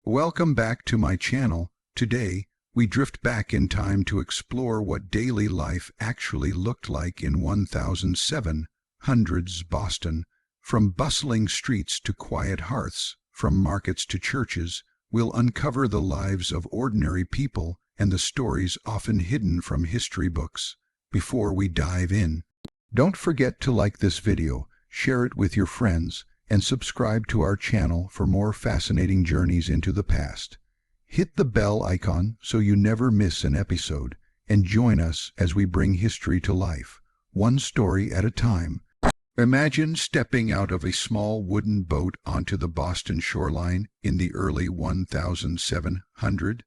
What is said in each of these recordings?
Welcome back to my channel. Today, we drift back in time to explore what daily life actually looked like in 1700s Boston. From bustling streets to quiet hearths, from markets to churches, we'll uncover the lives of ordinary people and the stories often hidden from history books. Before we dive in, don't forget to like this video, share it with your friends, and subscribe to our channel for more fascinating journeys into the past. Hit the bell icon so you never miss an episode, and join us as we bring history to life, one story at a time. Imagine stepping out of a small wooden boat onto the Boston shoreline in the early 1700s.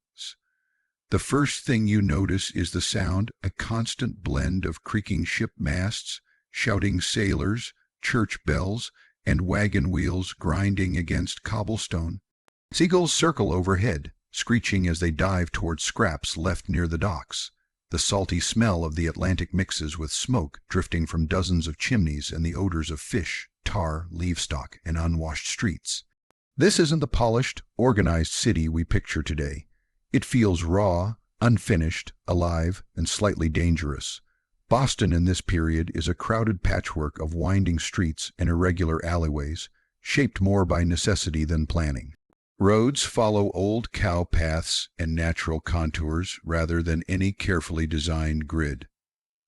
The first thing you notice is the sound, a constant blend of creaking ship masts, shouting sailors, church bells, and wagon wheels grinding against cobblestone. Seagulls circle overhead, screeching as they dive towards scraps left near the docks. The salty smell of the Atlantic mixes with smoke drifting from dozens of chimneys and the odors of fish, tar, livestock, and unwashed streets. This isn't the polished, organized city we picture today. It feels raw, unfinished, alive, and slightly dangerous. Boston in this period is a crowded patchwork of winding streets and irregular alleyways, shaped more by necessity than planning. Roads follow old cow paths and natural contours rather than any carefully designed grid.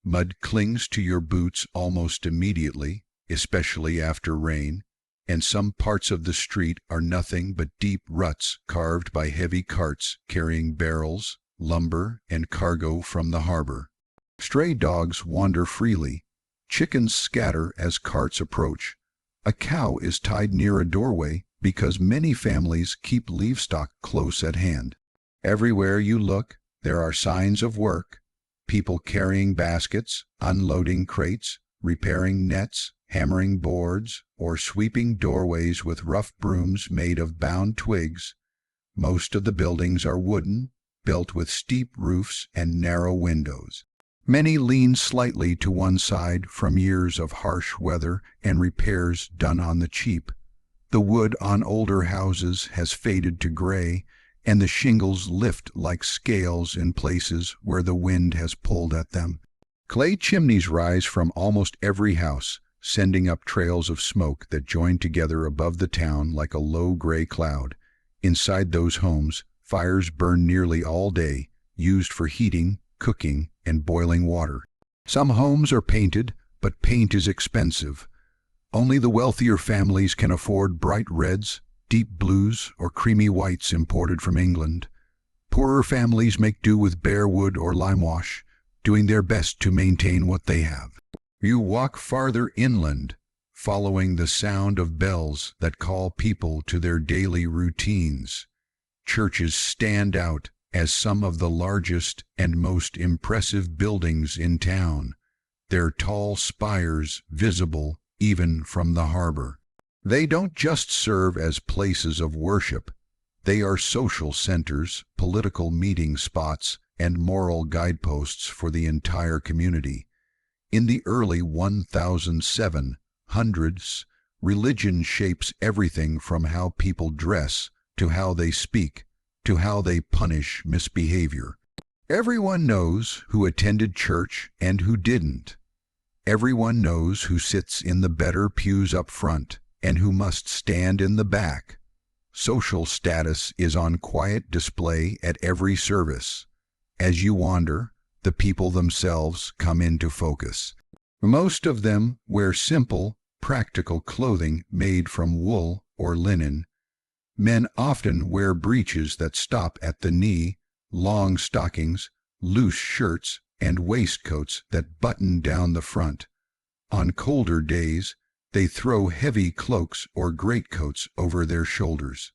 Mud clings to your boots almost immediately, especially after rain, and some parts of the street are nothing but deep ruts carved by heavy carts carrying barrels, lumber, and cargo from the harbor. Stray dogs wander freely. Chickens scatter as carts approach. A cow is tied near a doorway because many families keep livestock close at hand. Everywhere you look, there are signs of work. People carrying baskets, unloading crates, repairing nets, hammering boards, or sweeping doorways with rough brooms made of bound twigs. Most of the buildings are wooden, built with steep roofs and narrow windows. Many lean slightly to one side from years of harsh weather and repairs done on the cheap. The wood on older houses has faded to gray, and the shingles lift like scales in places where the wind has pulled at them. Clay chimneys rise from almost every house, sending up trails of smoke that join together above the town like a low gray cloud. Inside those homes, fires burn nearly all day, used for heating, cooking, and boiling water. Some homes are painted, but paint is expensive. Only the wealthier families can afford bright reds, deep blues, or creamy whites imported from England. Poorer families make do with bare wood or limewash, doing their best to maintain what they have. You walk farther inland, following the sound of bells that call people to their daily routines. Churches stand out as some of the largest and most impressive buildings in town, their tall spires visible even from the harbor. They don't just serve as places of worship. They are social centers, political meeting spots, and moral guideposts for the entire community. In the early 1700s, religion shapes everything from how people dress to how they speak to how they punish misbehavior. Everyone knows who attended church and who didn't. Everyone knows who sits in the better pews up front and who must stand in the back. Social status is on quiet display at every service. As you wander, the people themselves come into focus. Most of them wear simple, practical clothing made from wool or linen. Men often wear breeches that stop at the knee, long stockings, loose shirts, and waistcoats that button down the front. On colder days, they throw heavy cloaks or greatcoats over their shoulders.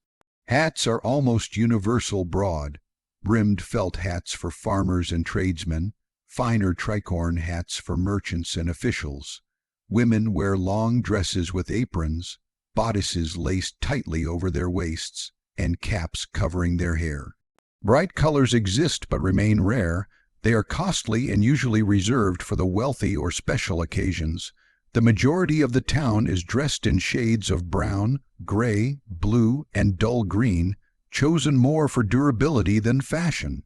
Hats are almost universal broad, brimmed felt hats for farmers and tradesmen, finer tricorn hats for merchants and officials. Women wear long dresses with aprons, bodices laced tightly over their waists, and caps covering their hair. Bright colors exist but remain rare. They are costly and usually reserved for the wealthy or special occasions. The majority of the town is dressed in shades of brown, gray, blue, and dull green, chosen more for durability than fashion.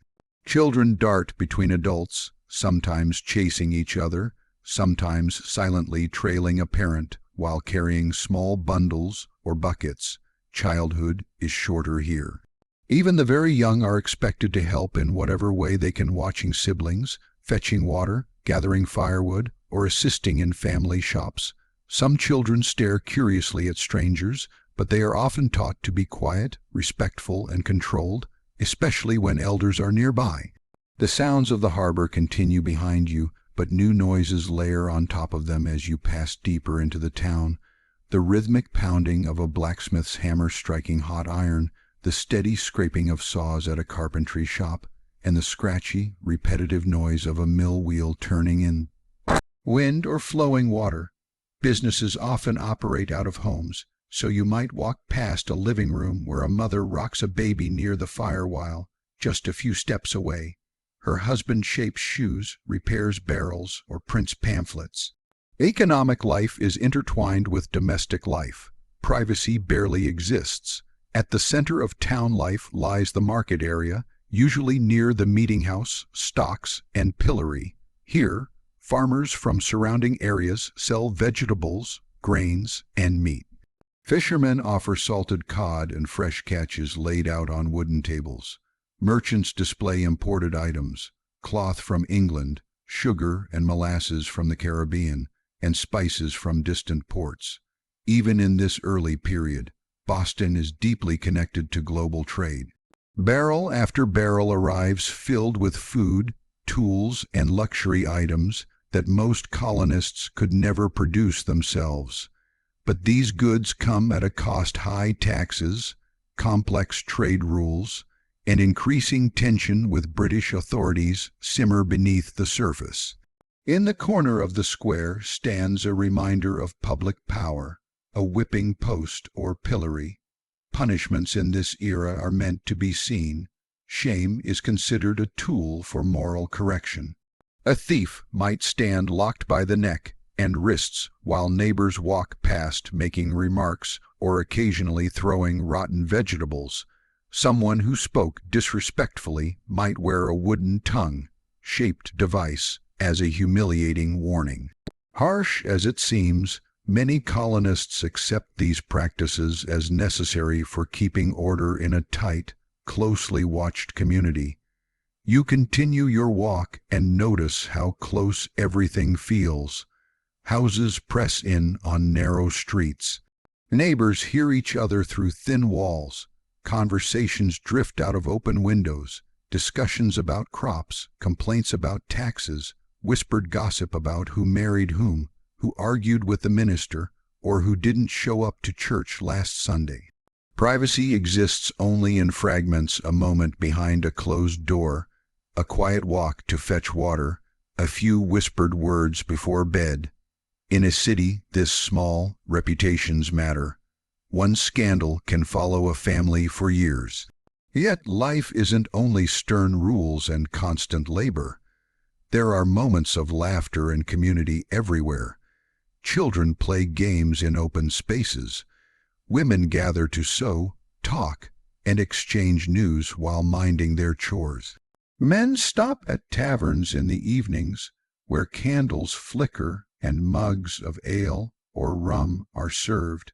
Children dart between adults, sometimes chasing each other, sometimes silently trailing a parent while carrying small bundles or buckets. Childhood is shorter here. Even the very young are expected to help in whatever way they can, watching siblings, fetching water, gathering firewood, or assisting in family shops. Some children stare curiously at strangers, but they are often taught to be quiet, respectful, and controlled, especially when elders are nearby. The sounds of the harbor continue behind you, but new noises layer on top of them as you pass deeper into the town. The rhythmic pounding of a blacksmith's hammer striking hot iron, the steady scraping of saws at a carpentry shop, and the scratchy, repetitive noise of a mill wheel turning in wind or flowing water. Businesses often operate out of homes, so you might walk past a living room where a mother rocks a baby near the fire while, just a few steps away, her husband shapes shoes, repairs barrels, or prints pamphlets. Economic life is intertwined with domestic life. Privacy barely exists. At the center of town life lies the market area, usually near the meeting house, stocks, and pillory. Here, farmers from surrounding areas sell vegetables, grains, and meat. Fishermen offer salted cod and fresh catches laid out on wooden tables. Merchants display imported items, cloth from England, sugar and molasses from the Caribbean, and spices from distant ports. Even in this early period, Boston is deeply connected to global trade. Barrel after barrel arrives filled with food, tools, and luxury items that most colonists could never produce themselves. But these goods come at a cost. High taxes, complex trade rules, and increasing tension with British authorities simmer beneath the surface. In the corner of the square stands a reminder of public power, a whipping post or pillory. Punishments in this era are meant to be seen. Shame is considered a tool for moral correction. A thief might stand locked by the neck and wrists while neighbors walk past making remarks or occasionally throwing rotten vegetables. Someone who spoke disrespectfully might wear a wooden tongue-shaped device as a humiliating warning. Harsh as it seems, many colonists accept these practices as necessary for keeping order in a tight, closely watched community. You continue your walk and notice how close everything feels. Houses press in on narrow streets. Neighbors hear each other through thin walls. Conversations drift out of open windows. Discussions about crops, complaints about taxes, whispered gossip about who married whom, who argued with the minister, or who didn't show up to church last Sunday. Privacy exists only in fragments: a moment behind a closed door, a quiet walk to fetch water, a few whispered words before bed. In a city this small, reputations matter. One scandal can follow a family for years. Yet life isn't only stern rules and constant labor. There are moments of laughter and community everywhere. Children play games in open spaces. Women gather to sew, talk, and exchange news while minding their chores. Men stop at taverns in the evenings, where candles flicker and mugs of ale or rum are served.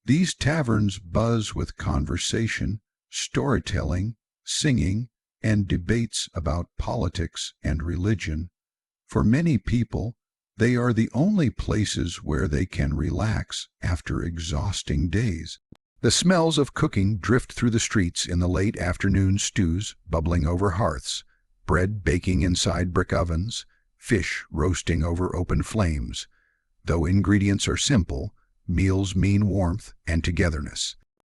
These taverns buzz with conversation, storytelling, singing, and debates about politics and religion. For many people, they are the only places where they can relax after exhausting days. The smells of cooking drift through the streets in the late afternoon: stews bubbling over hearths, bread baking inside brick ovens, fish roasting over open flames. Though ingredients are simple, meals mean warmth and togetherness.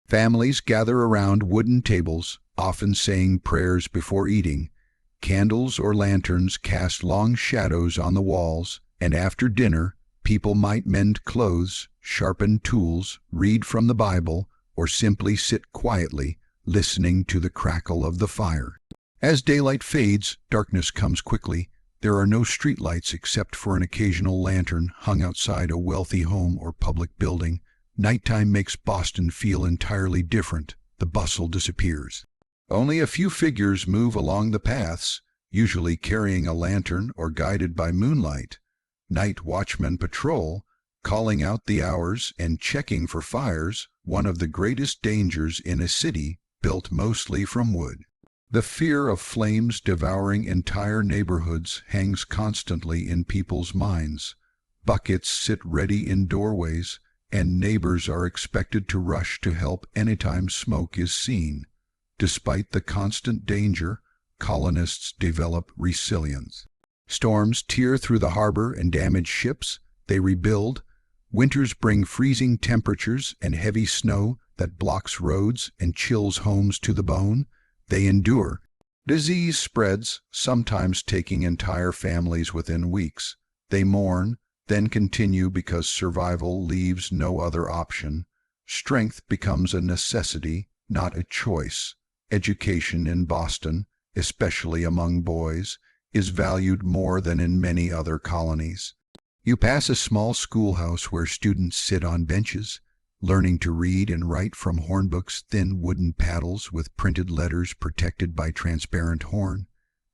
Families gather around wooden tables, often saying prayers before eating. Candles or lanterns cast long shadows on the walls, and after dinner, people might mend clothes, sharpen tools, read from the Bible, or simply sit quietly, listening to the crackle of the fire. As daylight fades, darkness comes quickly. There are no streetlights except for an occasional lantern hung outside a wealthy home or public building. Nighttime makes Boston feel entirely different. the bustle disappears. Only a few figures move along the paths, usually carrying a lantern or guided by moonlight. Night watchmen patrol, calling out the hours and checking for fires, one of the greatest dangers in a city built mostly from wood. The fear of flames devouring entire neighborhoods hangs constantly in people's minds. Buckets sit ready in doorways, and neighbors are expected to rush to help anytime smoke is seen. Despite the constant danger, colonists develop resilience. Storms tear through the harbor and damage ships. They rebuild. Winters bring freezing temperatures and heavy snow that blocks roads and chills homes to the bone. They endure. Disease spreads, sometimes taking entire families within weeks. They mourn, then continue because survival leaves no other option. Strength becomes a necessity, not a choice. Education in Boston, especially among boys, is valued more than in many other colonies. You pass a small schoolhouse where students sit on benches, learning to read and write from Hornbook's thin wooden paddles with printed letters protected by transparent horn.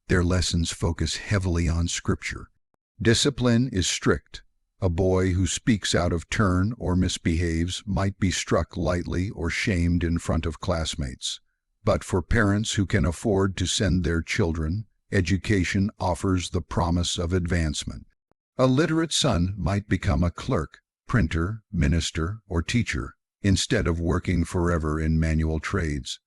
Their lessons focus heavily on scripture. Discipline is strict. A boy who speaks out of turn or misbehaves might be struck lightly or shamed in front of classmates. But for parents who can afford to send their children, education offers the promise of advancement. A literate son might become a clerk, printer, minister, or teacher, instead of working forever in manual trades.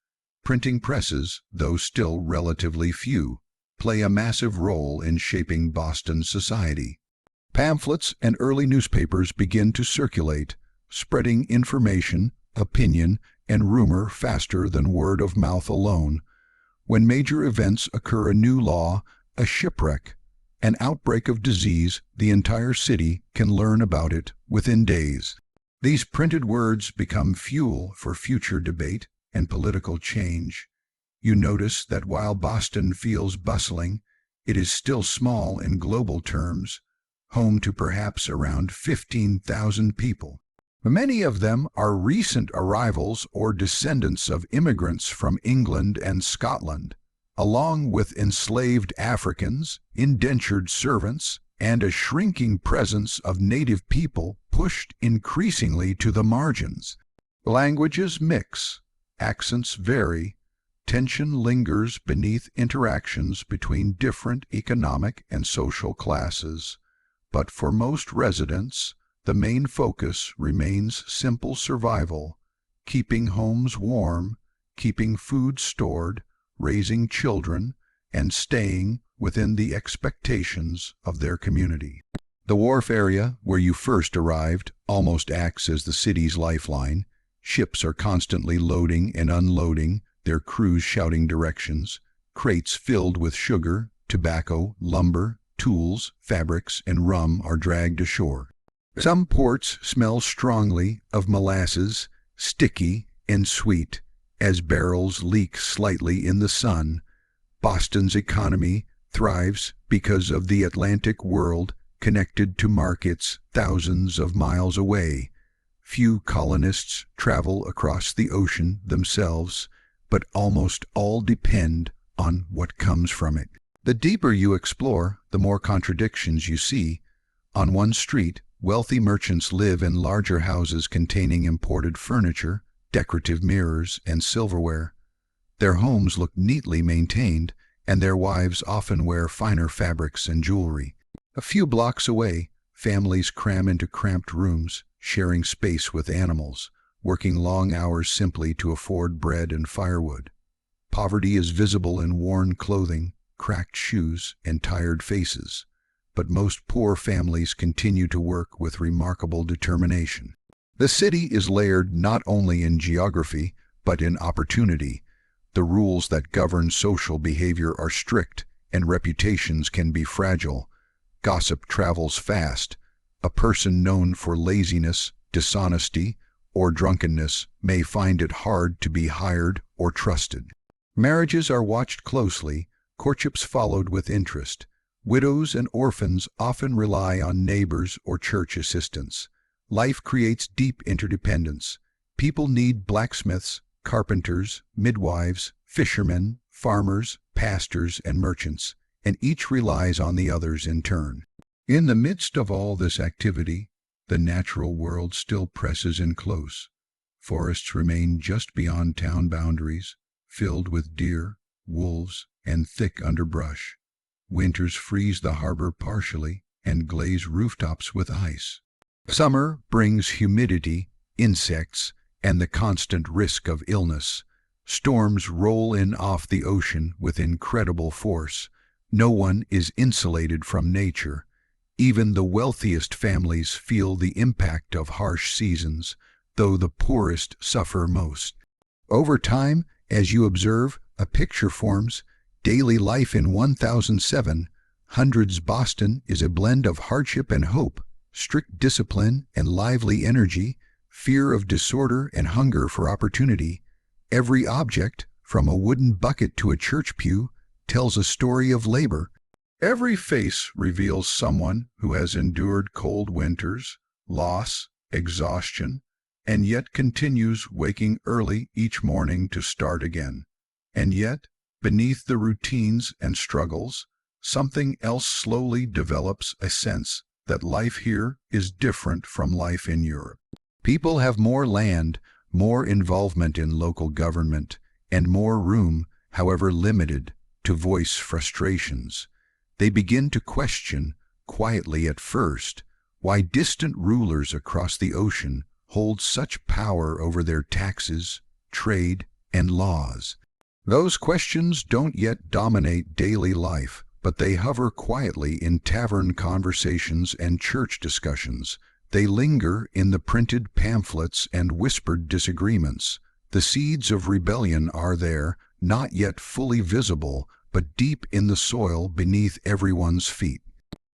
Printing presses, though still relatively few, play a massive role in shaping Boston society. Pamphlets and early newspapers begin to circulate, spreading information, opinion, and rumor faster than word of mouth alone. When major events occur, a new law, a shipwreck, an outbreak of disease, the entire city can learn about it within days. These printed words become fuel for future debate and political change. You notice that while Boston feels bustling, it is still small in global terms, home to perhaps around 15,000 people. Many of them are recent arrivals or descendants of immigrants from England and Scotland, along with enslaved Africans, indentured servants, and a shrinking presence of native people pushed increasingly to the margins. Languages mix, accents vary, tension lingers beneath interactions between different economic and social classes. But for most residents, the main focus remains simple survival, keeping homes warm, keeping food stored, raising children, and staying within the expectations of their community. The wharf area, where you first arrived, almost acts as the city's lifeline. Ships are constantly loading and unloading, their crews shouting directions. Crates filled with sugar, tobacco, lumber, tools, fabrics, and rum are dragged ashore. Some ports smell strongly of molasses, sticky and sweet, as barrels leak slightly in the sun. Boston's economy thrives because of the Atlantic world connected to markets thousands of miles away. Few colonists travel across the ocean themselves, but almost all depend on what comes from it. The deeper you explore, the more contradictions you see. On one street, wealthy merchants live in larger houses containing imported furniture, decorative mirrors, and silverware. Their homes look neatly maintained, and their wives often wear finer fabrics and jewelry. A few blocks away, families cram into cramped rooms, sharing space with animals, working long hours simply to afford bread and firewood. Poverty is visible in worn clothing, cracked shoes, and tired faces, but most poor families continue to work with remarkable determination. The city is layered not only in geography, but in opportunity. The rules that govern social behavior are strict, and reputations can be fragile. Gossip travels fast. A person known for laziness, dishonesty, or drunkenness may find it hard to be hired or trusted. Marriages are watched closely, courtships followed with interest. Widows and orphans often rely on neighbors or church assistance. Life creates deep interdependence. People need blacksmiths, carpenters, midwives, fishermen, farmers, pastors, and merchants, and each relies on the others in turn. In the midst of all this activity, the natural world still presses in close. Forests remain just beyond town boundaries, filled with deer, wolves, and thick underbrush. Winters freeze the harbor partially and glaze rooftops with ice. Summer brings humidity, insects, and the constant risk of illness. Storms roll in off the ocean with incredible force. No one is insulated from nature. Even the wealthiest families feel the impact of harsh seasons, though the poorest suffer most. Over time, as you observe, a picture forms. Daily life in 1007's Boston is a blend of hardship and hope, strict discipline and lively energy, fear of disorder and hunger for opportunity. Every object, from a wooden bucket to a church pew, tells a story of labor. Every face reveals someone who has endured cold winters, loss, exhaustion, and yet continues waking early each morning to start again. And yet, beneath the routines and struggles, something else slowly develops, a sense that life here is different from life in Europe. People have more land, more involvement in local government, and more room, however limited, to voice frustrations. They begin to question, quietly at first, why distant rulers across the ocean hold such power over their taxes, trade, and laws. Those questions don't yet dominate daily life, but they hover quietly in tavern conversations and church discussions. They linger in the printed pamphlets and whispered disagreements. The seeds of rebellion are there, not yet fully visible, but deep in the soil beneath everyone's feet.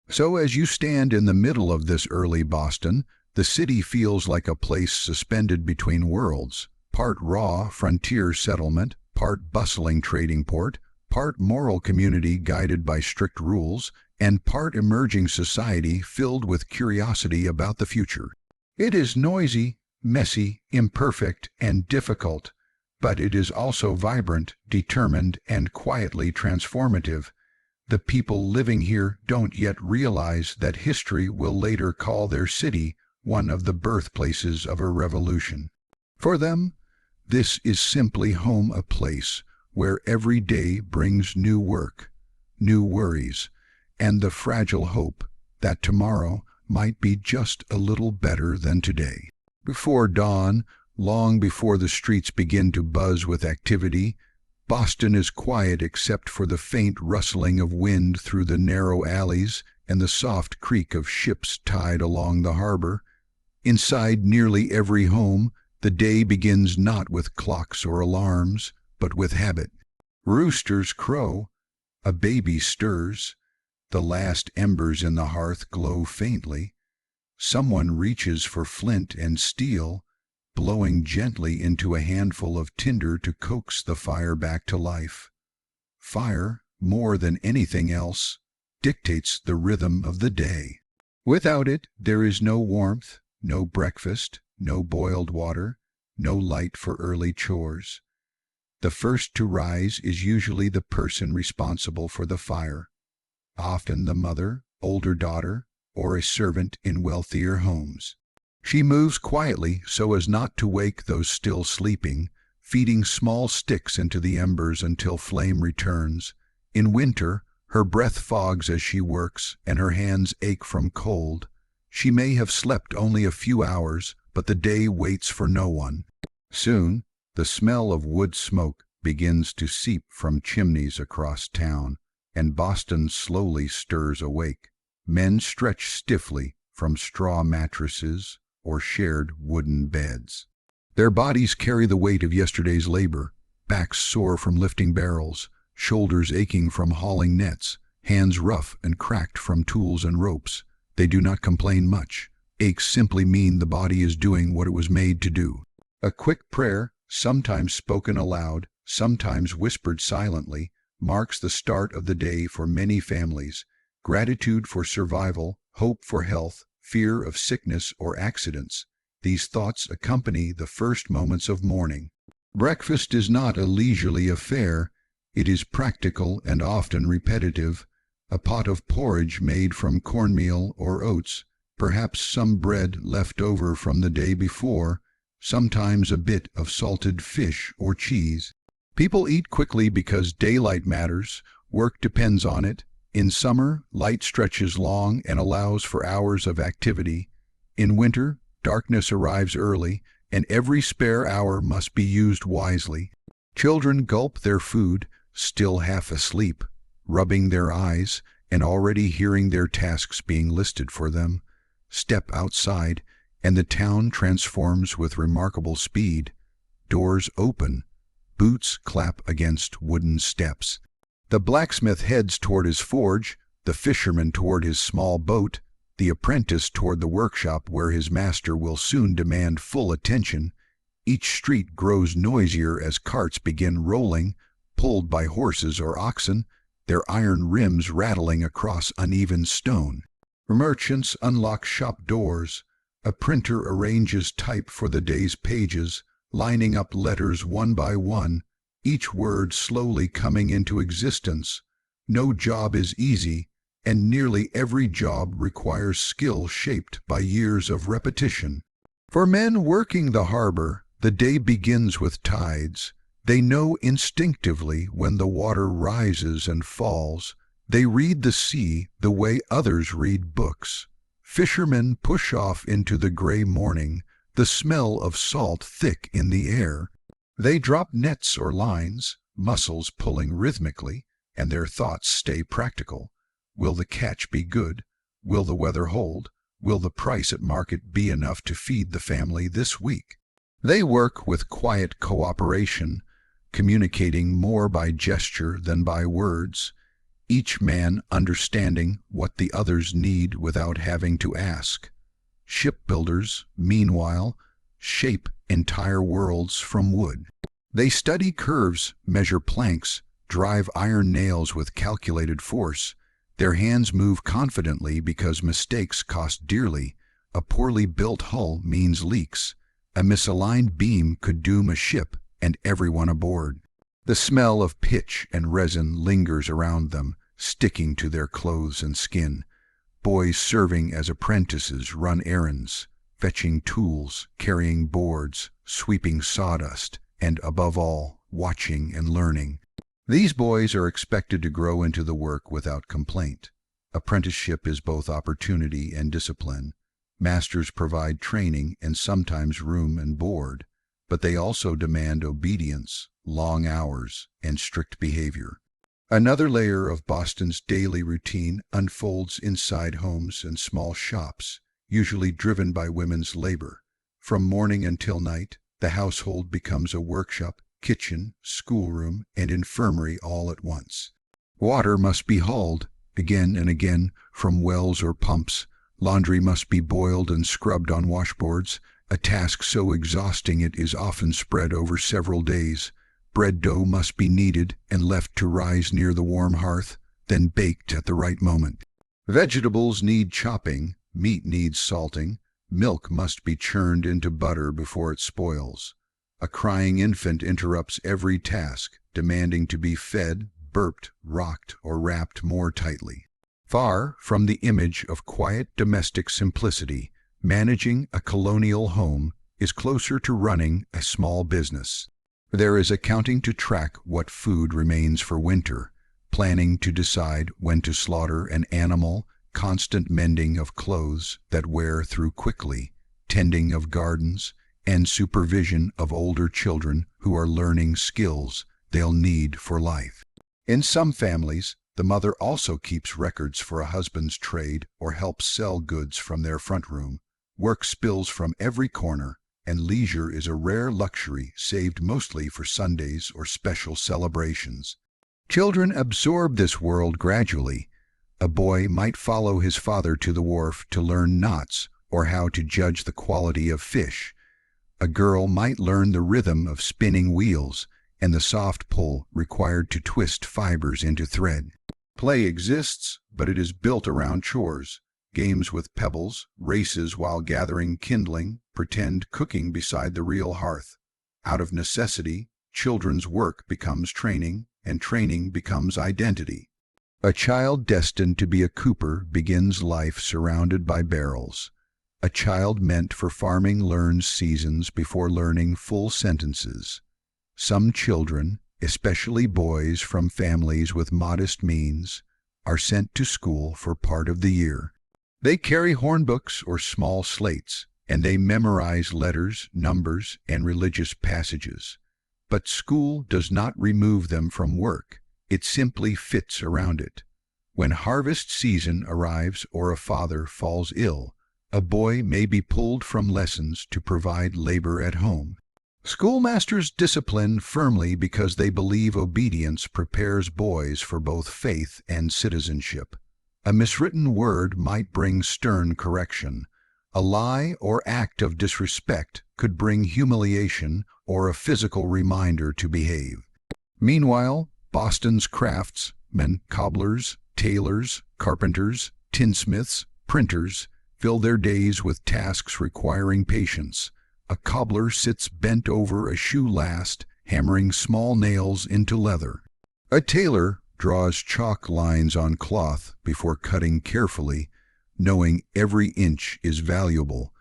So as you stand in the middle of this early Boston, the city feels like a place suspended between worlds, part raw frontier settlement, part bustling trading port, part moral community guided by strict rules, and part emerging society filled with curiosity about the future. It is noisy, messy, imperfect, and difficult, but it is also vibrant, determined, and quietly transformative. The people living here don't yet realize that history will later call their city one of the birthplaces of a revolution. For them, this is simply home, a place where every day brings new work, new worries, and the fragile hope that tomorrow might be just a little better than today. Before dawn, long before the streets begin to buzz with activity, Boston is quiet except for the faint rustling of wind through the narrow alleys and the soft creak of ships tied along the harbor. Inside nearly every home, the day begins not with clocks or alarms, but with habit. Roosters crow, a baby stirs, the last embers in the hearth glow faintly. Someone reaches for flint and steel, blowing gently into a handful of tinder to coax the fire back to life. Fire, more than anything else, dictates the rhythm of the day. Without it, there is no warmth, no breakfast, no boiled water, no light for early chores. The first to rise is usually the person responsible for the fire, often the mother, older daughter, or a servant in wealthier homes. She moves quietly so as not to wake those still sleeping, feeding small sticks into the embers until flame returns. In winter, her breath fogs as she works, and her hands ache from cold. She may have slept only a few hours, but the day waits for no one. Soon, the smell of wood smoke begins to seep from chimneys across town, and Boston slowly stirs awake. Men stretch stiffly from straw mattresses or shared wooden beds. Their bodies carry the weight of yesterday's labor, backs sore from lifting barrels, shoulders aching from hauling nets, hands rough and cracked from tools and ropes. They do not complain much. Aches simply mean the body is doing what it was made to do. A quick prayer, sometimes spoken aloud, sometimes whispered silently, marks the start of the day for many families. Gratitude for survival, hope for health, fear of sickness or accidents. These thoughts accompany the first moments of morning. Breakfast is not a leisurely affair. It is practical and often repetitive. A pot of porridge made from cornmeal or oats, perhaps some bread left over from the day before, sometimes a bit of salted fish or cheese. People eat quickly because daylight matters. Work depends on it. In summer, light stretches long and allows for hours of activity. In winter, darkness arrives early, and every spare hour must be used wisely. Children gulp their food, still half asleep, rubbing their eyes and already hearing their tasks being listed for them. Step outside, and the town transforms with remarkable speed. Doors open. Boots clap against wooden steps. The blacksmith heads toward his forge, the fisherman toward his small boat, the apprentice toward the workshop where his master will soon demand full attention. Each street grows noisier as carts begin rolling, pulled by horses or oxen, their iron rims rattling across uneven stone. Merchants unlock shop doors. A printer arranges type for the day's pages, lining up letters one by one, each word slowly coming into existence. No job is easy, and nearly every job requires skill shaped by years of repetition. For men working the harbor, the day begins with tides. They know instinctively when the water rises and falls. They read the sea the way others read books. Fishermen push off into the gray morning, the smell of salt thick in the air. They drop nets or lines, muscles pulling rhythmically, and their thoughts stay practical. Will the catch be good? Will the weather hold? Will the price at market be enough to feed the family this week? They work with quiet cooperation, communicating more by gesture than by words, each man understanding what the others need without having to ask. Shipbuilders, meanwhile, shape entire worlds from wood. They study curves, measure planks, drive iron nails with calculated force. Their hands move confidently because mistakes cost dearly. A poorly built hull means leaks. A misaligned beam could doom a ship and everyone aboard. The smell of pitch and resin lingers around them, sticking to their clothes and skin. Boys serving as apprentices run errands, fetching tools, carrying boards, sweeping sawdust, and above all, watching and learning. These boys are expected to grow into the work without complaint. Apprenticeship is both opportunity and discipline. Masters provide training and sometimes room and board, but they also demand obedience, long hours, and strict behavior. Another layer of Boston's daily routine unfolds inside homes and small shops, usually driven by women's labor. From morning until night, the household becomes a workshop, kitchen, schoolroom, and infirmary all at once. Water must be hauled, again and again, from wells or pumps. Laundry must be boiled and scrubbed on washboards, a task so exhausting it is often spread over several days. Bread dough must be kneaded and left to rise near the warm hearth, then baked at the right moment. Vegetables need chopping, meat needs salting, milk must be churned into butter before it spoils. A crying infant interrupts every task, demanding to be fed, burped, rocked, or wrapped more tightly. Far from the image of quiet domestic simplicity, managing a colonial home is closer to running a small business. There is accounting to track what food remains for winter, planning to decide when to slaughter an animal, constant mending of clothes that wear through quickly, tending of gardens, and supervision of older children who are learning skills they'll need for life. In some families, the mother also keeps records for a husband's trade or helps sell goods from their front room. Work spills from every corner, and leisure is a rare luxury saved mostly for Sundays or special celebrations. Children absorb this world gradually. A boy might follow his father to the wharf to learn knots or how to judge the quality of fish. A girl might learn the rhythm of spinning wheels and the soft pull required to twist fibers into thread. Play exists, but it is built around chores. Games with pebbles, races while gathering kindling, pretend cooking beside the real hearth. Out of necessity, children's work becomes training, and training becomes identity. A child destined to be a cooper begins life surrounded by barrels. A child meant for farming learns seasons before learning full sentences. Some children, especially boys from families with modest means, are sent to school for part of the year. They carry hornbooks or small slates, and they memorize letters, numbers, and religious passages. But school does not remove them from work. It simply fits around it. When harvest season arrives or a father falls ill, a boy may be pulled from lessons to provide labor at home. Schoolmasters discipline firmly because they believe obedience prepares boys for both faith and citizenship. A miswritten word might bring stern correction. A lie or act of disrespect could bring humiliation or a physical reminder to behave. Meanwhile, Boston's craftsmen, cobblers, tailors, carpenters, tinsmiths, printers, fill their days with tasks requiring patience. A cobbler sits bent over a shoe last, hammering small nails into leather. A tailor draws chalk lines on cloth before cutting carefully, knowing every inch is valuable.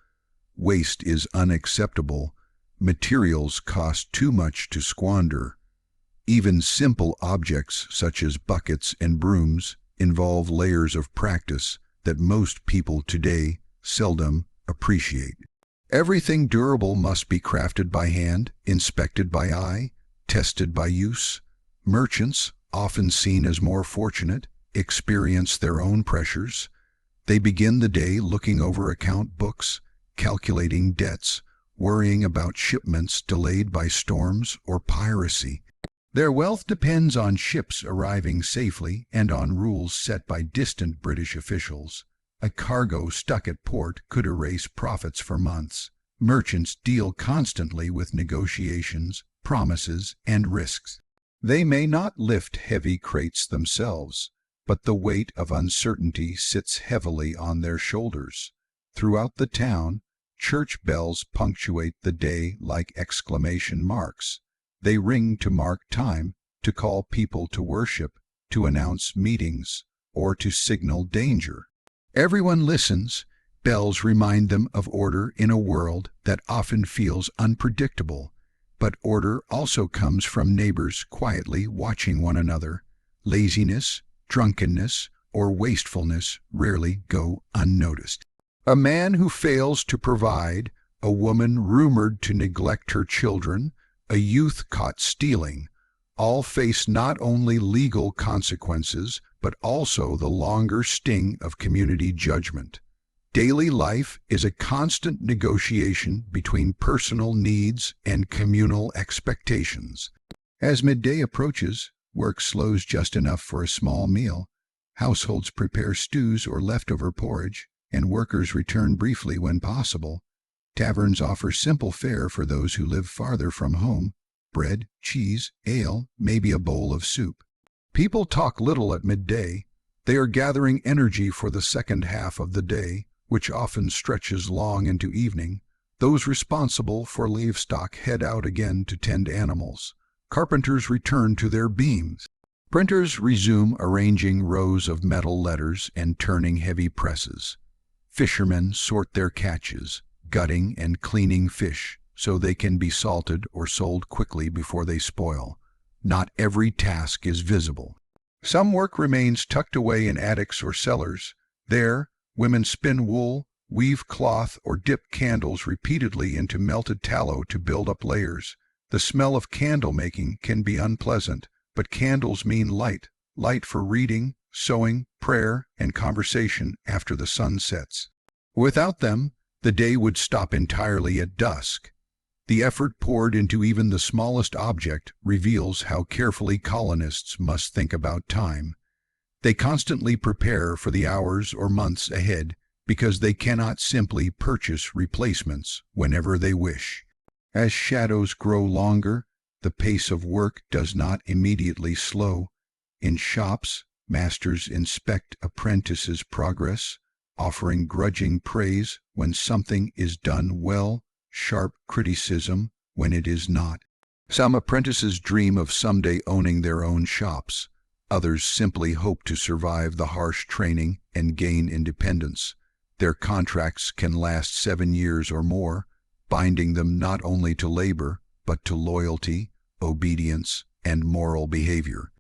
Waste is unacceptable. Materials cost too much to squander. Even simple objects such as buckets and brooms involve layers of practice that most people today seldom appreciate. Everything durable must be crafted by hand, inspected by eye, tested by use. Merchants, often seen as more fortunate, experience their own pressures. They begin the day looking over account books, calculating debts, worrying about shipments delayed by storms or piracy. Their wealth depends on ships arriving safely and on rules set by distant British officials. A cargo stuck at port could erase profits for months. Merchants deal constantly with negotiations, promises, and risks. They may not lift heavy crates themselves, but the weight of uncertainty sits heavily on their shoulders. Throughout the town, church bells punctuate the day like exclamation marks. They ring to mark time, to call people to worship, to announce meetings, or to signal danger. Everyone listens. Bells remind them of order in a world that often feels unpredictable. But order also comes from neighbors quietly watching one another. Laziness, drunkenness, or wastefulness rarely go unnoticed. A man who fails to provide, a woman rumored to neglect her children, a youth caught stealing, all face not only legal consequences, but also the longer sting of community judgment. Daily life is a constant negotiation between personal needs and communal expectations. As midday approaches, work slows just enough for a small meal. Households prepare stews or leftover porridge, and workers return briefly when possible. Taverns offer simple fare for those who live farther from home: bread, cheese, ale, maybe a bowl of soup. People talk little at midday. They are gathering energy for the second half of the day, which often stretches long into evening. Those responsible for livestock head out again to tend animals. Carpenters return to their beams. Printers resume arranging rows of metal letters and turning heavy presses. Fishermen sort their catches, gutting and cleaning fish so they can be salted or sold quickly before they spoil. Not every task is visible. Some work remains tucked away in attics or cellars. There, women spin wool, weave cloth, or dip candles repeatedly into melted tallow to build up layers. The smell of candle making can be unpleasant, but candles mean light, light for reading, sewing, prayer, and conversation after the sun sets. Without them, the day would stop entirely at dusk. The effort poured into even the smallest object reveals how carefully colonists must think about time. They constantly prepare for the hours or months ahead because they cannot simply purchase replacements whenever they wish. As shadows grow longer, the pace of work does not immediately slow. In shops, masters inspect apprentices' progress, offering grudging praise when something is done well, sharp criticism when it is not. Some apprentices dream of someday owning their own shops. Others simply hope to survive the harsh training and gain independence. Their contracts can last 7 years or more, binding them not only to labor, but to loyalty, obedience, and moral behavior.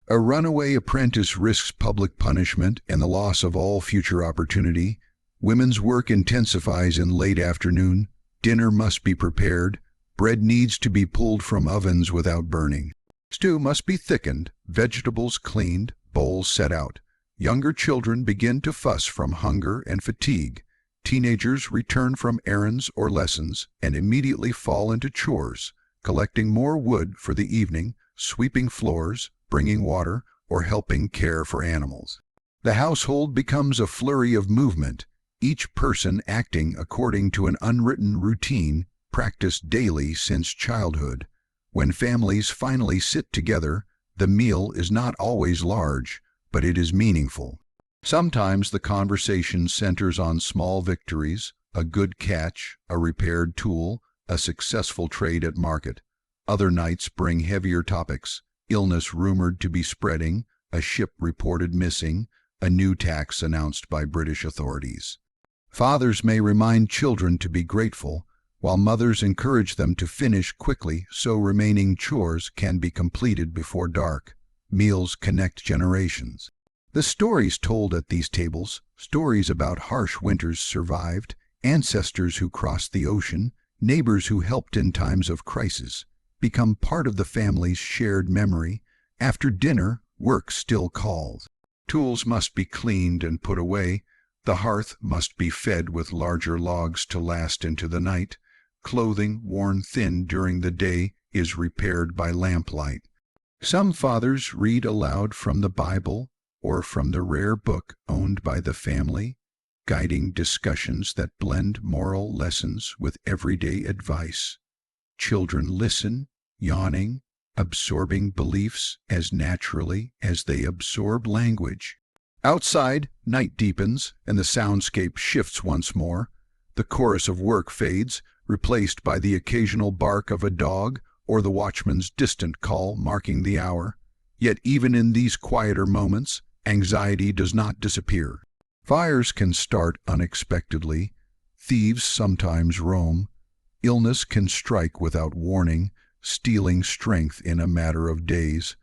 A runaway apprentice risks public punishment and the loss of all future opportunity. Women's work intensifies in late afternoon. Dinner must be prepared. Bread needs to be pulled from ovens without burning. Stew must be thickened, vegetables cleaned, bowls set out. Younger children begin to fuss from hunger and fatigue. Teenagers return from errands or lessons and immediately fall into chores, collecting more wood for the evening, sweeping floors, bringing water, or helping care for animals. The household becomes a flurry of movement, each person acting according to an unwritten routine practiced daily since childhood. When families finally sit together, the meal is not always large, but it is meaningful. Sometimes the conversation centers on small victories, a good catch, a repaired tool, a successful trade at market. Other nights bring heavier topics: illness rumored to be spreading, a ship reported missing, a new tax announced by British authorities. Fathers may remind children to be grateful, while mothers encourage them to finish quickly so remaining chores can be completed before dark. Meals connect generations. The stories told at these tables, stories about harsh winters survived, ancestors who crossed the ocean, neighbors who helped in times of crisis, become part of the family's shared memory. After dinner, work still calls. Tools must be cleaned and put away. The hearth must be fed with larger logs to last into the night. Clothing worn thin during the day is repaired by lamplight. Some fathers read aloud from the Bible or from the rare book owned by the family, guiding discussions that blend moral lessons with everyday advice. Children listen, yawning, absorbing beliefs as naturally as they absorb language. Outside, night deepens and the soundscape shifts once more. The chorus of work fades, replaced by the occasional bark of a dog or the watchman's distant call marking the hour. Yet even in these quieter moments, anxiety does not disappear. Fires can start unexpectedly. Thieves sometimes roam. Illness can strike without warning, stealing strength in a matter of days.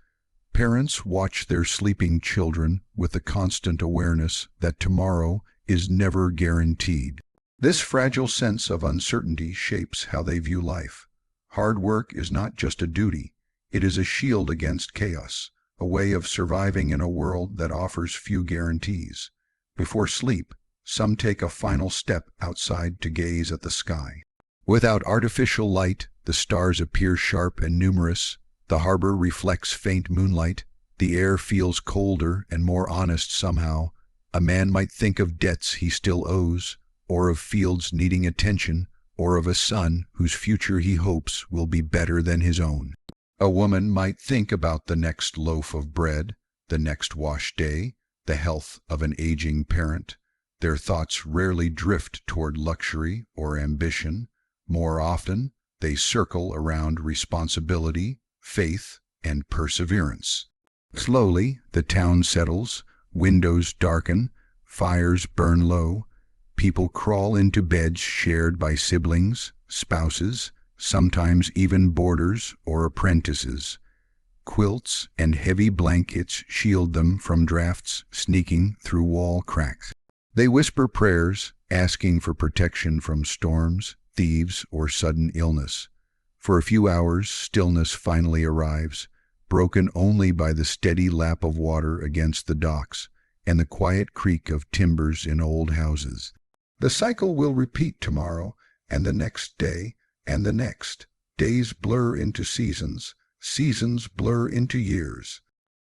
Parents watch their sleeping children with the constant awareness that tomorrow is never guaranteed. This fragile sense of uncertainty shapes how they view life. Hard work is not just a duty, it is a shield against chaos, a way of surviving in a world that offers few guarantees. Before sleep, some take a final step outside to gaze at the sky. Without artificial light, the stars appear sharp and numerous. The harbor reflects faint moonlight. The air feels colder and more honest somehow. A man might think of debts he still owes, or of fields needing attention, or of a son whose future he hopes will be better than his own. A woman might think about the next loaf of bread, the next wash day, the health of an aging parent. Their thoughts rarely drift toward luxury or ambition. More often, they circle around responsibility, faith, and perseverance. Slowly, the town settles, windows darken, fires burn low. People crawl into beds shared by siblings, spouses, sometimes even boarders or apprentices. Quilts and heavy blankets shield them from drafts sneaking through wall cracks. They whisper prayers, asking for protection from storms, thieves, or sudden illness. For a few hours, stillness finally arrives, broken only by the steady lap of water against the docks and the quiet creak of timbers in old houses. The cycle will repeat tomorrow, and the next day, and the next. Days blur into seasons, seasons blur into years.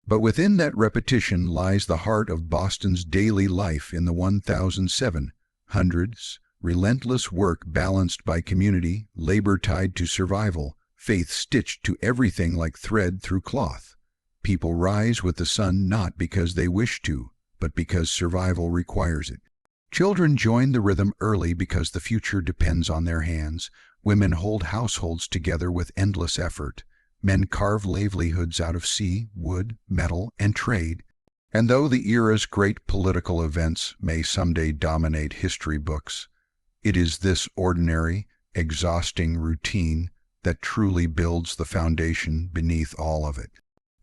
But within that repetition lies the heart of Boston's daily life in the 1700s. Relentless work balanced by community, labor tied to survival, faith stitched to everything like thread through cloth. People rise with the sun not because they wish to, but because survival requires it. Children join the rhythm early because the future depends on their hands. Women hold households together with endless effort. Men carve livelihoods out of sea, wood, metal, and trade. And though the era's great political events may someday dominate history books, it is this ordinary, exhausting routine that truly builds the foundation beneath all of it.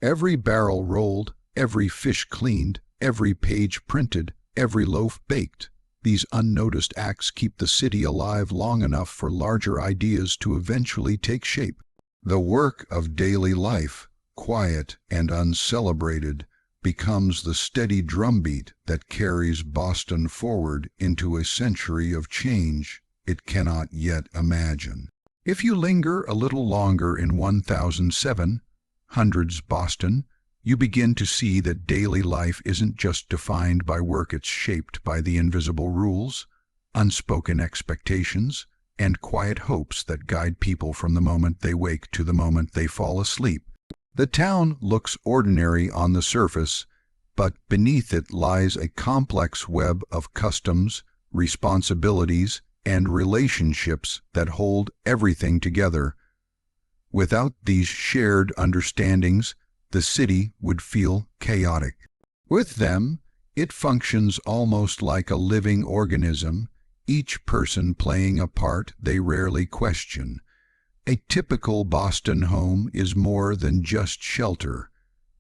Every barrel rolled, every fish cleaned, every page printed, every loaf baked. These unnoticed acts keep the city alive long enough for larger ideas to eventually take shape. The work of daily life, quiet and uncelebrated, becomes the steady drumbeat that carries Boston forward into a century of change it cannot yet imagine. If you linger a little longer in 1700s Boston, you begin to see that daily life isn't just defined by work. It's shaped by the invisible rules, unspoken expectations, and quiet hopes that guide people from the moment they wake to the moment they fall asleep. The town looks ordinary on the surface, but beneath it lies a complex web of customs, responsibilities, and relationships that hold everything together. Without these shared understandings, the city would feel chaotic. With them, it functions almost like a living organism, each person playing a part they rarely question. A typical Boston home is more than just shelter.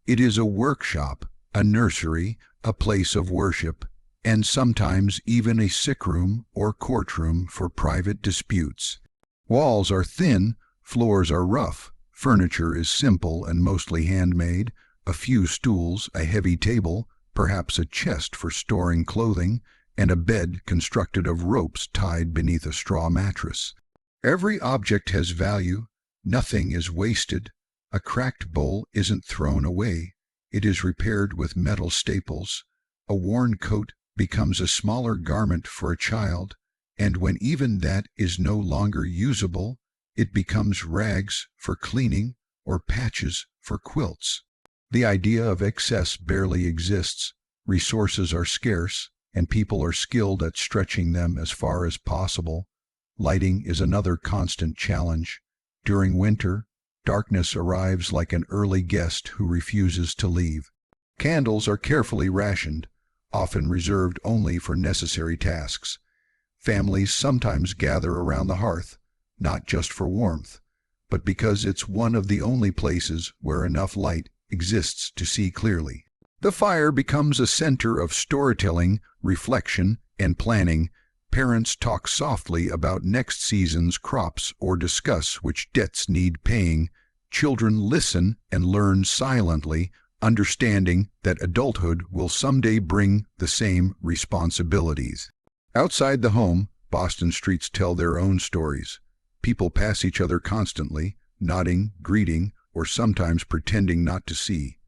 It is a workshop, a nursery, a place of worship, and sometimes even a sickroom or courtroom for private disputes. Walls are thin, floors are rough, furniture is simple and mostly handmade, a few stools, a heavy table, perhaps a chest for storing clothing, and a bed constructed of ropes tied beneath a straw mattress. Every object has value, nothing is wasted. A cracked bowl isn't thrown away, it is repaired with metal staples. A worn coat becomes a smaller garment for a child, and when even that is no longer usable, it becomes rags for cleaning or patches for quilts. The idea of excess barely exists. Resources are scarce, and people are skilled at stretching them as far as possible. Lighting is another constant challenge. During winter, darkness arrives like an early guest who refuses to leave. Candles are carefully rationed, often reserved only for necessary tasks. Families sometimes gather around the hearth, not just for warmth, but because it's one of the only places where enough light exists to see clearly. The fire becomes a center of storytelling, reflection, and planning. Parents talk softly about next season's crops or discuss which debts need paying. Children listen and learn silently, understanding that adulthood will someday bring the same responsibilities. Outside the home, Boston streets tell their own stories. People pass each other constantly, nodding, greeting, or sometimes pretending not to see.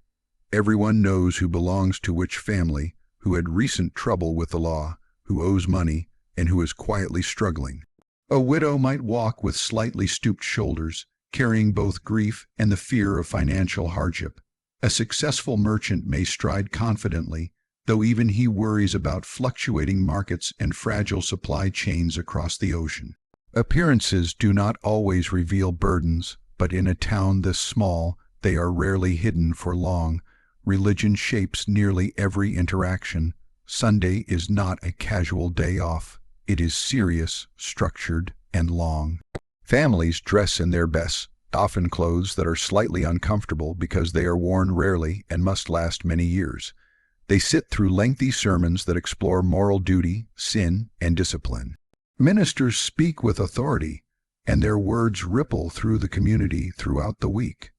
Everyone knows who belongs to which family, who had recent trouble with the law, who owes money, and who is quietly struggling. A widow might walk with slightly stooped shoulders, carrying both grief and the fear of financial hardship. A successful merchant may stride confidently, though even he worries about fluctuating markets and fragile supply chains across the ocean. Appearances do not always reveal burdens, but in a town this small, they are rarely hidden for long. Religion shapes nearly every interaction. Sunday is not a casual day off. It is serious, structured, and long. Families dress in their best, often clothes that are slightly uncomfortable because they are worn rarely and must last many years. They sit through lengthy sermons that explore moral duty, sin, and discipline. Ministers speak with authority, and their words ripple through the community throughout the week.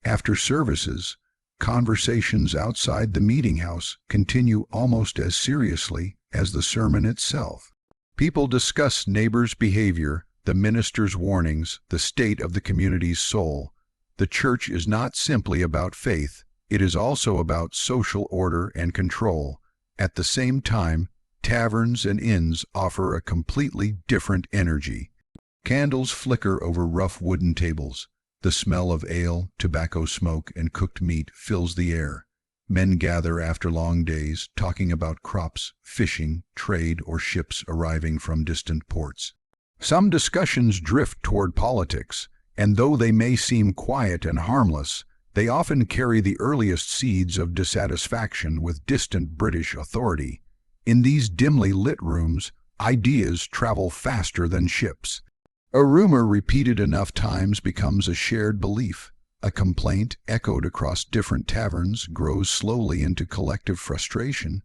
After services, conversations outside the meeting house continue almost as seriously as the sermon itself. People discuss neighbors' behavior, the minister's warnings, the state of the community's soul. The church is not simply about faith, it is also about social order and control. At the same time, taverns and inns offer a completely different energy. Candles flicker over rough wooden tables. The smell of ale, tobacco smoke, and cooked meat fills the air. Men gather after long days, talking about crops, fishing, trade, or ships arriving from distant ports. Some discussions drift toward politics, and though they may seem quiet and harmless, they often carry the earliest seeds of dissatisfaction with distant British authority. In these dimly lit rooms, ideas travel faster than ships. A rumor repeated enough times becomes a shared belief. A complaint echoed across different taverns grows slowly into collective frustration.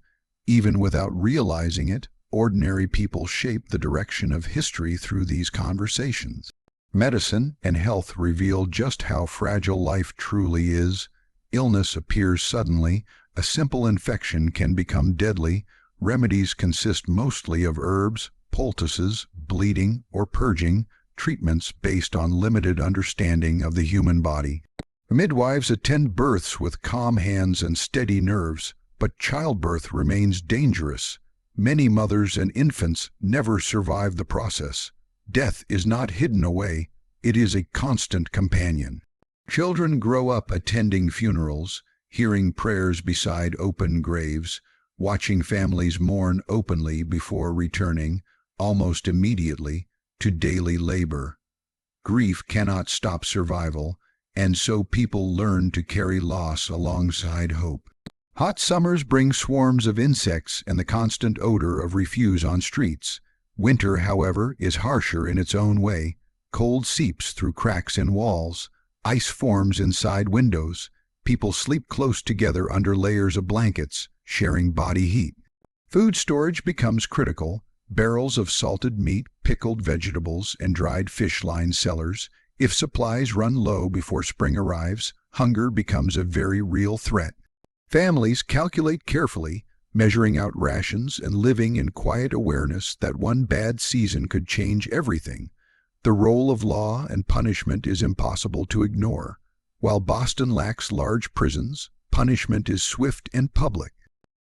Even without realizing it, ordinary people shape the direction of history through these conversations. Medicine and health reveal just how fragile life truly is. Illness appears suddenly. A simple infection can become deadly. Remedies consist mostly of herbs, poultices, bleeding, or purging, treatments based on limited understanding of the human body. Midwives attend births with calm hands and steady nerves, but childbirth remains dangerous. Many mothers and infants never survive the process. Death is not hidden away, it is a constant companion. Children grow up attending funerals, hearing prayers beside open graves, watching families mourn openly before returning, almost immediately, to daily labor. Grief cannot stop survival, and so people learn to carry loss alongside hope. Hot summers bring swarms of insects and the constant odor of refuse on streets. Winter, however, is harsher in its own way. Cold seeps through cracks in walls. Ice forms inside windows. People sleep close together under layers of blankets, sharing body heat. Food storage becomes critical. Barrels of salted meat, pickled vegetables, and dried fish line cellars. If supplies run low before spring arrives, hunger becomes a very real threat. Families calculate carefully, measuring out rations and living in quiet awareness that one bad season could change everything. The role of law and punishment is impossible to ignore. While Boston lacks large prisons, punishment is swift and public.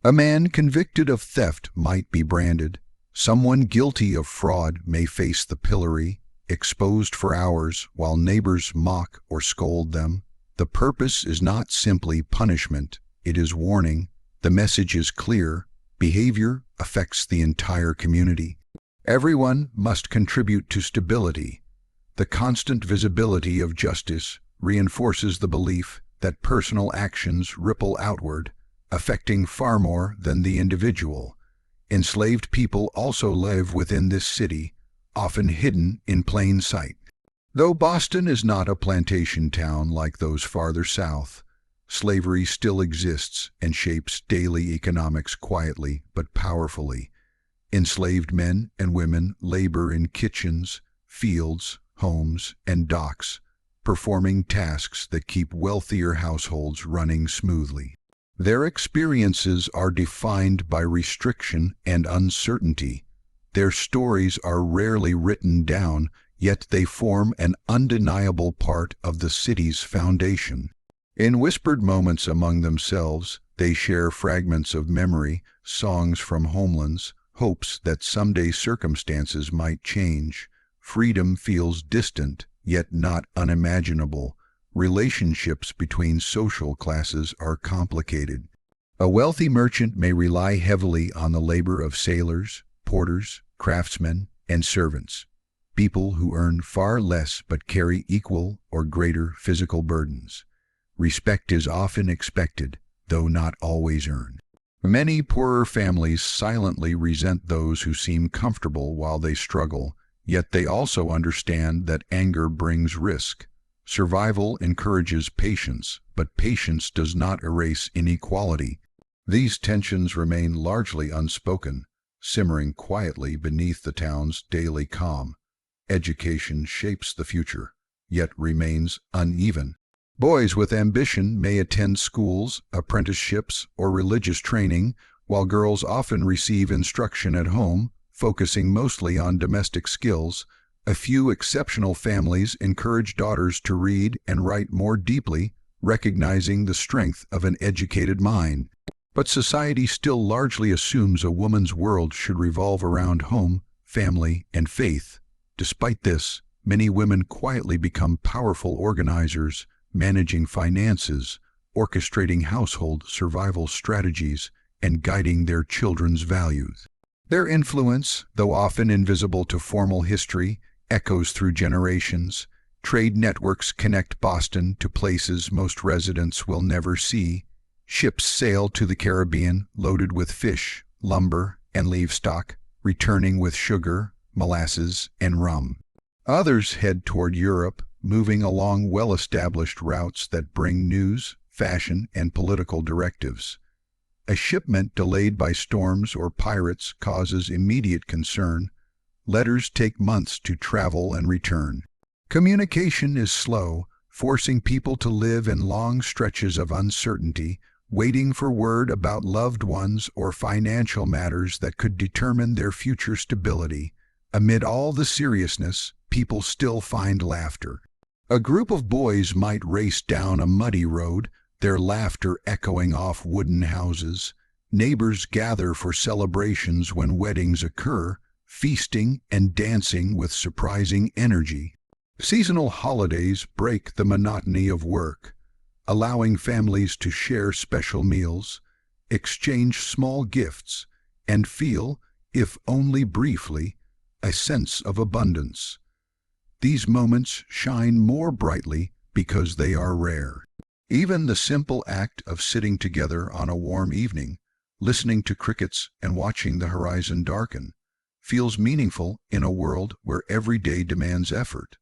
A man convicted of theft might be branded. Someone guilty of fraud may face the pillory, exposed for hours while neighbors mock or scold them. The purpose is not simply punishment, it is warning. The message is clear. Behavior affects the entire community. Everyone must contribute to stability. The constant visibility of justice reinforces the belief that personal actions ripple outward, affecting far more than the individual. Enslaved people also live within this city, often hidden in plain sight. Though Boston is not a plantation town like those farther south, slavery still exists and shapes daily economics quietly but powerfully. Enslaved men and women labor in kitchens, fields, homes, and docks, performing tasks that keep wealthier households running smoothly. Their experiences are defined by restriction and uncertainty. Their stories are rarely written down, yet they form an undeniable part of the city's foundation. In whispered moments among themselves, they share fragments of memory, songs from homelands, hopes that someday circumstances might change. Freedom feels distant, yet not unimaginable. Relationships between social classes are complicated. A wealthy merchant may rely heavily on the labor of sailors, porters, craftsmen, and servants, people who earn far less but carry equal or greater physical burdens. Respect is often expected, though not always earned. Many poorer families silently resent those who seem comfortable while they struggle, yet they also understand that anger brings risk. Survival encourages patience, but patience does not erase inequality. These tensions remain largely unspoken, simmering quietly beneath the town's daily calm. Education shapes the future, yet remains uneven. Boys with ambition may attend schools, apprenticeships, or religious training, while girls often receive instruction at home, focusing mostly on domestic skills. A few exceptional families encourage daughters to read and write more deeply, recognizing the strength of an educated mind. But society still largely assumes a woman's world should revolve around home, family, and faith. Despite this, many women quietly become powerful organizers, managing finances, orchestrating household survival strategies, and guiding their children's values. Their influence, though often invisible to formal history, echoes through generations. Trade networks connect Boston to places most residents will never see. Ships sail to the Caribbean loaded with fish, lumber, and livestock, returning with sugar, molasses, and rum. Others head toward Europe, moving along well-established routes that bring news, fashion, and political directives. A shipment delayed by storms or pirates causes immediate concern. Letters take months to travel and return. Communication is slow, forcing people to live in long stretches of uncertainty, waiting for word about loved ones or financial matters that could determine their future stability. Amid all the seriousness, people still find laughter. A group of boys might race down a muddy road, their laughter echoing off wooden houses. Neighbors gather for celebrations when weddings occur, feasting and dancing with surprising energy. Seasonal holidays break the monotony of work, allowing families to share special meals, exchange small gifts, and feel, if only briefly, a sense of abundance. These moments shine more brightly because they are rare. Even the simple act of sitting together on a warm evening, listening to crickets and watching the horizon darken, feels meaningful in a world where every day demands effort.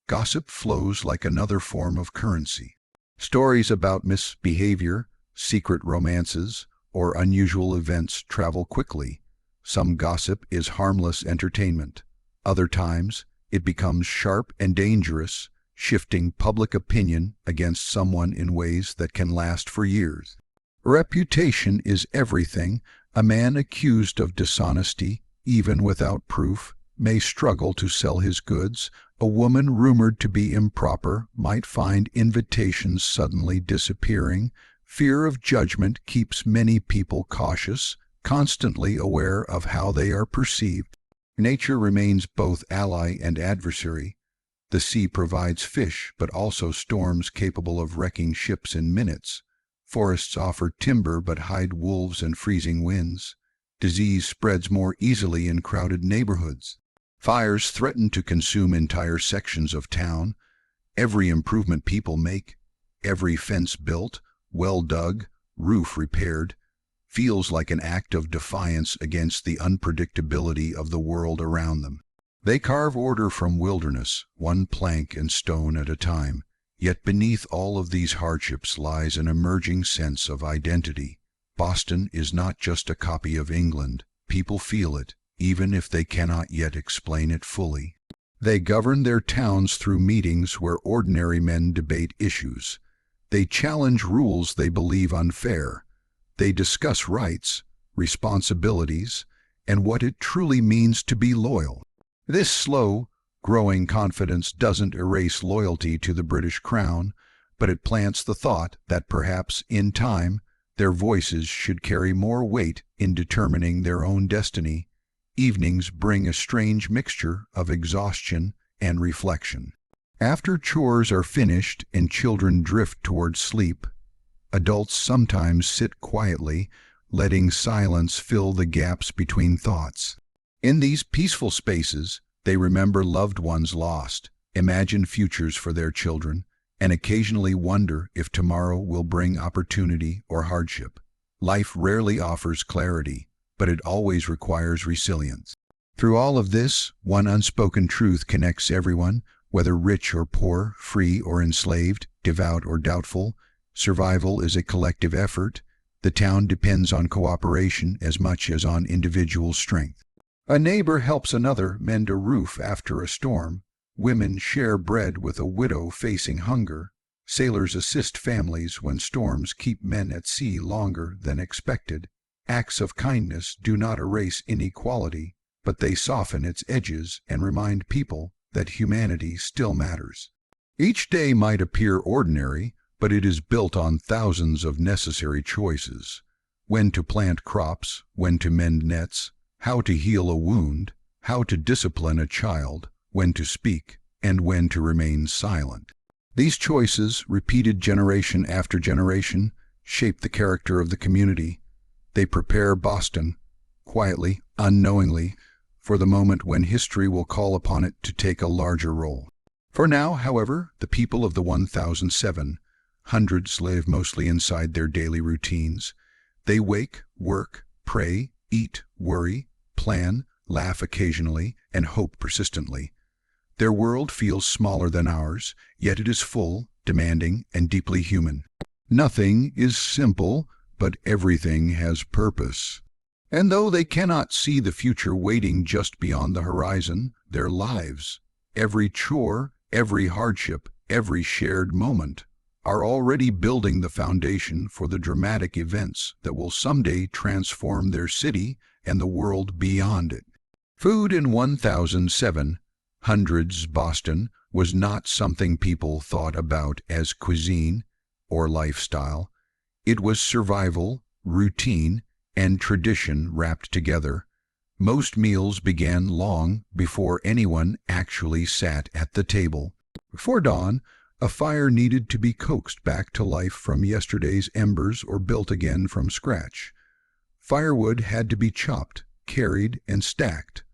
Gossip flows like another form of currency. Stories about misbehavior, secret romances, or unusual events travel quickly. Some gossip is harmless entertainment. Other times, it becomes sharp and dangerous, shifting public opinion against someone in ways that can last for years. Reputation is everything. A man accused of dishonesty, even without proof, may struggle to sell his goods. A woman rumored to be improper might find invitations suddenly disappearing. Fear of judgment keeps many people cautious, constantly aware of how they are perceived. Nature remains both ally and adversary. The sea provides fish, but also storms capable of wrecking ships in minutes. Forests offer timber, but hide wolves and freezing winds. Disease spreads more easily in crowded neighborhoods. Fires threaten to consume entire sections of town. Every improvement people make, every fence built, well dug, roof repaired, feels like an act of defiance against the unpredictability of the world around them. They carve order from wilderness, one plank and stone at a time. Yet beneath all of these hardships lies an emerging sense of identity. Boston is not just a copy of England. People feel it, even if they cannot yet explain it fully. They govern their towns through meetings where ordinary men debate issues. They challenge rules they believe unfair. They discuss rights, responsibilities, and what it truly means to be loyal. This slow, growing confidence doesn't erase loyalty to the British Crown, but it plants the thought that perhaps, in time, their voices should carry more weight in determining their own destiny. Evenings bring a strange mixture of exhaustion and reflection. After chores are finished and children drift toward sleep, adults sometimes sit quietly, letting silence fill the gaps between thoughts. In these peaceful spaces, they remember loved ones lost, imagine futures for their children, and occasionally wonder if tomorrow will bring opportunity or hardship. Life rarely offers clarity, but it always requires resilience. Through all of this, one unspoken truth connects everyone, whether rich or poor, free or enslaved, devout or doubtful. Survival is a collective effort. The town depends on cooperation as much as on individual strength. A neighbor helps another mend a roof after a storm. Women share bread with a widow facing hunger. Sailors assist families when storms keep men at sea longer than expected. Acts of kindness do not erase inequality, but they soften its edges and remind people that humanity still matters. Each day might appear ordinary, but it is built on thousands of necessary choices. When to plant crops, when to mend nets, how to heal a wound, how to discipline a child, when to speak, and when to remain silent. These choices, repeated generation after generation, shape the character of the community. They prepare Boston, quietly, unknowingly, for the moment when history will call upon it to take a larger role. For now, however, the people of the 1007, hundreds live mostly inside their daily routines. They wake, work, pray, eat, worry, plan, laugh occasionally, and hope persistently. Their world feels smaller than ours, yet it is full, demanding, and deeply human. Nothing is simple, but everything has purpose. And though they cannot see the future waiting just beyond the horizon, their lives, every chore, every hardship, every shared moment, are already building the foundation for the dramatic events that will someday transform their city and the world beyond it. Food in 1007 hundreds Boston was not something people thought about as cuisine or lifestyle. It was survival, routine, and tradition wrapped together. Most meals began long before anyone actually sat at the table. Before dawn, a fire needed to be coaxed back to life from yesterday's embers or built again from scratch. Firewood had to be chopped, carried, and stacked.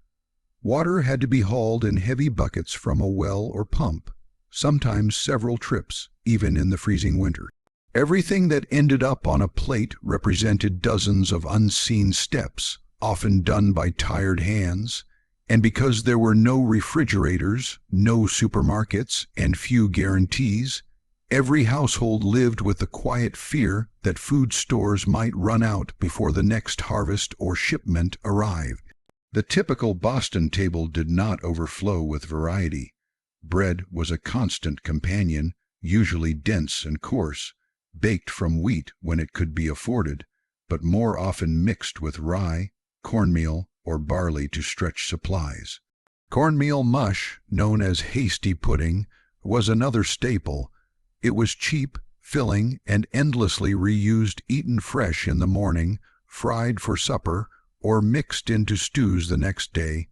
Water had to be hauled in heavy buckets from a well or pump, sometimes several trips, even in the freezing winter. Everything that ended up on a plate represented dozens of unseen steps, often done by tired hands, and because there were no refrigerators, no supermarkets, and few guarantees, every household lived with the quiet fear that food stores might run out before the next harvest or shipment arrived. The typical Boston table did not overflow with variety. Bread was a constant companion, usually dense and coarse, baked from wheat when it could be afforded, but more often mixed with rye, cornmeal, or barley to stretch supplies. Cornmeal mush, known as hasty pudding, was another staple. It was cheap, filling, and endlessly reused, eaten fresh in the morning, fried for supper, or mixed into stews the next day.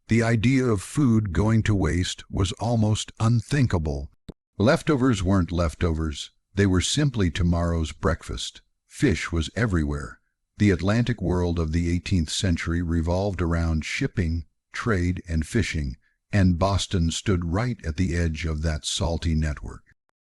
The idea of food going to waste was almost unthinkable. Leftovers weren't leftovers. They were simply tomorrow's breakfast. Fish was everywhere. The Atlantic world of the 18th century revolved around shipping, trade, and fishing, and Boston stood right at the edge of that salty network.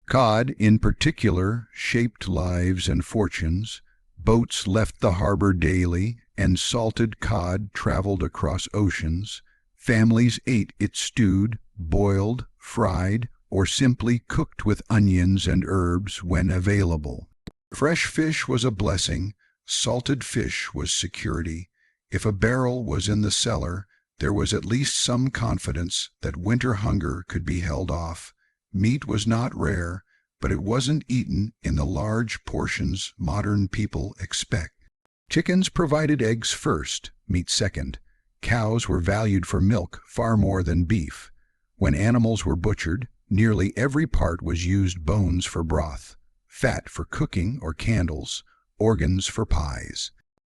Cod, in particular, shaped lives and fortunes. Boats left the harbor daily, and salted cod traveled across oceans. Families ate it stewed, boiled, fried, or simply cooked with onions and herbs when available. Fresh fish was a blessing. Salted fish was security. If a barrel was in the cellar, there was at least some confidence that winter hunger could be held off. Meat was not rare, but it wasn't eaten in the large portions modern people expect. Chickens provided eggs first, meat second. Cows were valued for milk far more than beef. When animals were butchered, nearly every part was used: bones for broth, fat for cooking or candles, organs for pies.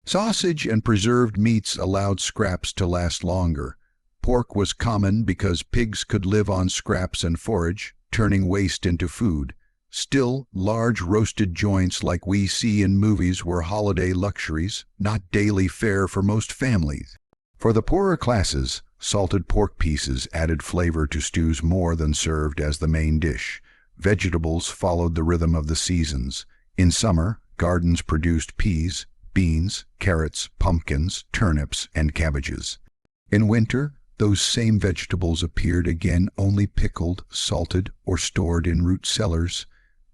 Sausage and preserved meats allowed scraps to last longer. Pork was common because pigs could live on scraps and forage, turning waste into food. Still, large roasted joints like we see in movies were holiday luxuries, not daily fare for most families. For the poorer classes, salted pork pieces added flavor to stews more than served as the main dish. Vegetables followed the rhythm of the seasons. In summer, gardens produced peas, beans, carrots, pumpkins, turnips, and cabbages. In winter, those same vegetables appeared again, only pickled, salted, or stored in root cellars.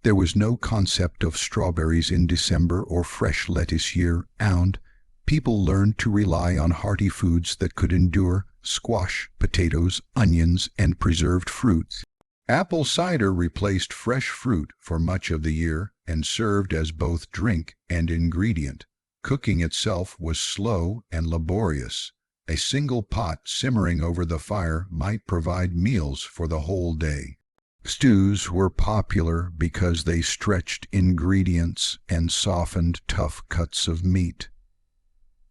There was no concept of strawberries in December or fresh lettuce year-round. People learned to rely on hearty foods that could endure: squash, potatoes, onions, and preserved fruits. Apple cider replaced fresh fruit for much of the year and served as both drink and ingredient. Cooking itself was slow and laborious. A single pot simmering over the fire might provide meals for the whole day. Stews were popular because they stretched ingredients and softened tough cuts of meat.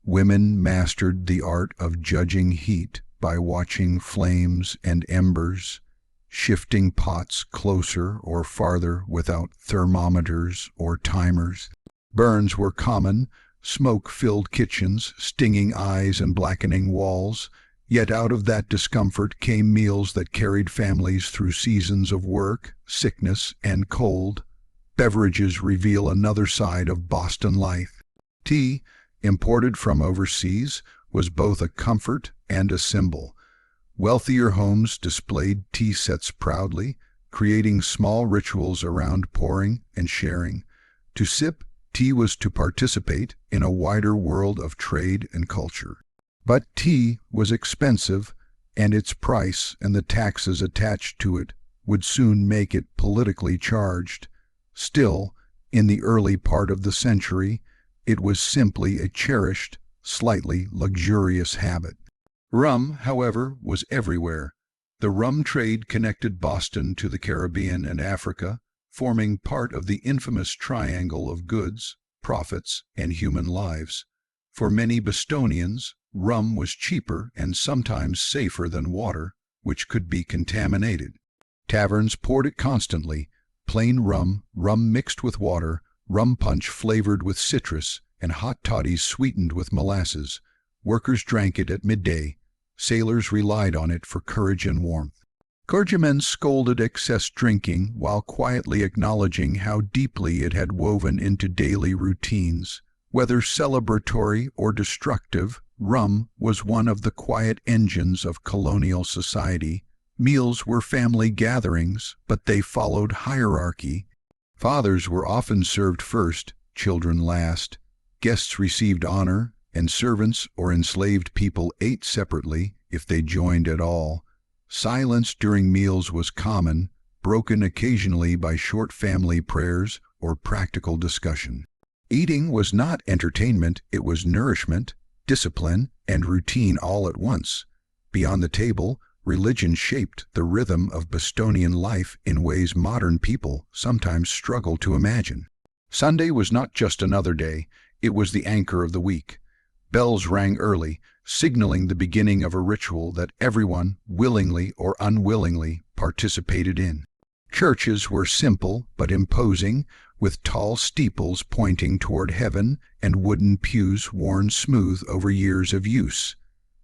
Women mastered the art of judging heat by watching flames and embers, shifting pots closer or farther without thermometers or timers. Burns were common, smoke-filled kitchens, stinging eyes and blackening walls. Yet out of that discomfort came meals that carried families through seasons of work, sickness, and cold. Beverages reveal another side of Boston life. Tea, imported from overseas, was both a comfort and a symbol. Wealthier homes displayed tea sets proudly, creating small rituals around pouring and sharing. To sip tea was to participate in a wider world of trade and culture. But tea was expensive, and its price and the taxes attached to it would soon make it politically charged. Still, in the early part of the century, it was simply a cherished, slightly luxurious habit. Rum, however, was everywhere. The rum trade connected Boston to the Caribbean and Africa, forming part of the infamous triangle of goods, profits, and human lives. For many Bostonians, rum was cheaper and sometimes safer than water, which could be contaminated. Taverns poured it constantly: plain rum, rum mixed with water, rum punch flavored with citrus, and hot toddies sweetened with molasses. Workers drank it at midday. Sailors relied on it for courage and warmth. Clergymen scolded excess drinking while quietly acknowledging how deeply it had woven into daily routines. Whether celebratory or destructive, rum was one of the quiet engines of colonial society. Meals were family gatherings, but they followed hierarchy. Fathers were often served first, children last. Guests received honor, and servants or enslaved people ate separately if they joined at all. Silence during meals was common, broken occasionally by short family prayers or practical discussion. Eating was not entertainment, it was nourishment, discipline, and routine all at once. Beyond the table, religion shaped the rhythm of Bostonian life in ways modern people sometimes struggle to imagine. Sunday was not just another day, it was the anchor of the week. Bells rang early, signaling the beginning of a ritual that everyone, willingly or unwillingly, participated in. Churches were simple but imposing, with tall steeples pointing toward heaven and wooden pews worn smooth over years of use.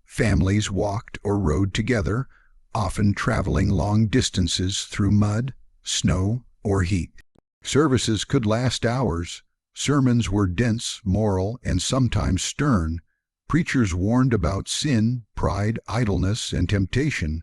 Families walked or rode together, often traveling long distances through mud, snow, or heat. Services could last hours. Sermons were dense, moral, and sometimes stern. Preachers warned about sin, pride, idleness, and temptation.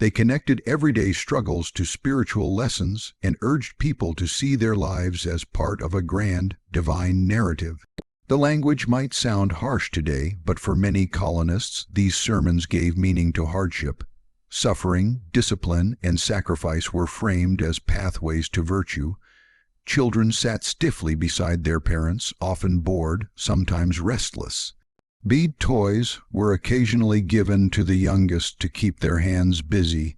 They connected everyday struggles to spiritual lessons and urged people to see their lives as part of a grand, divine narrative. The language might sound harsh today, but for many colonists, these sermons gave meaning to hardship. Suffering, discipline, and sacrifice were framed as pathways to virtue. Children sat stiffly beside their parents, often bored, sometimes restless. Bead toys were occasionally given to the youngest to keep their hands busy.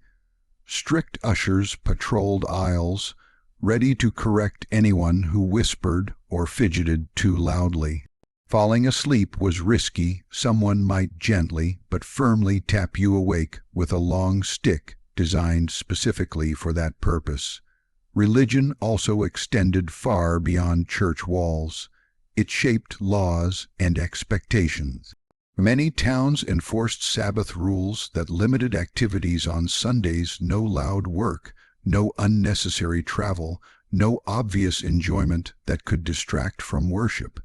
Strict ushers patrolled aisles, ready to correct anyone who whispered or fidgeted too loudly. Falling asleep was risky. Someone might gently but firmly tap you awake with a long stick designed specifically for that purpose. Religion also extended far beyond church walls. It shaped laws and expectations. Many towns enforced Sabbath rules that limited activities on Sundays: no loud work, no unnecessary travel, no obvious enjoyment that could distract from worship.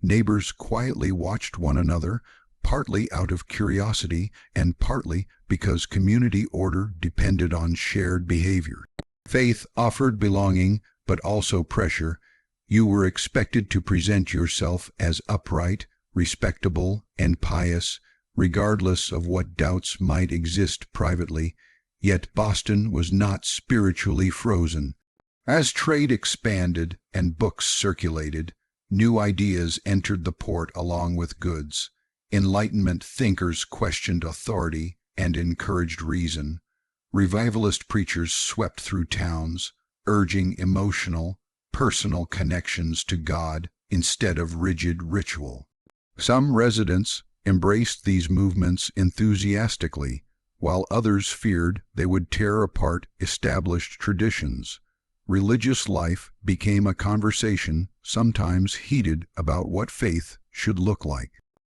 Neighbors quietly watched one another, partly out of curiosity and partly because community order depended on shared behavior. Faith offered belonging, but also pressure. You were expected to present yourself as upright, respectable, and pious, regardless of what doubts might exist privately. Yet Boston was not spiritually frozen. As trade expanded and books circulated, new ideas entered the port along with goods. Enlightenment thinkers questioned authority and encouraged reason. Revivalist preachers swept through towns, urging emotional, personal connections to God instead of rigid ritual. Some residents embraced these movements enthusiastically, while others feared they would tear apart established traditions. Religious life became a conversation, sometimes heated, about what faith should look like.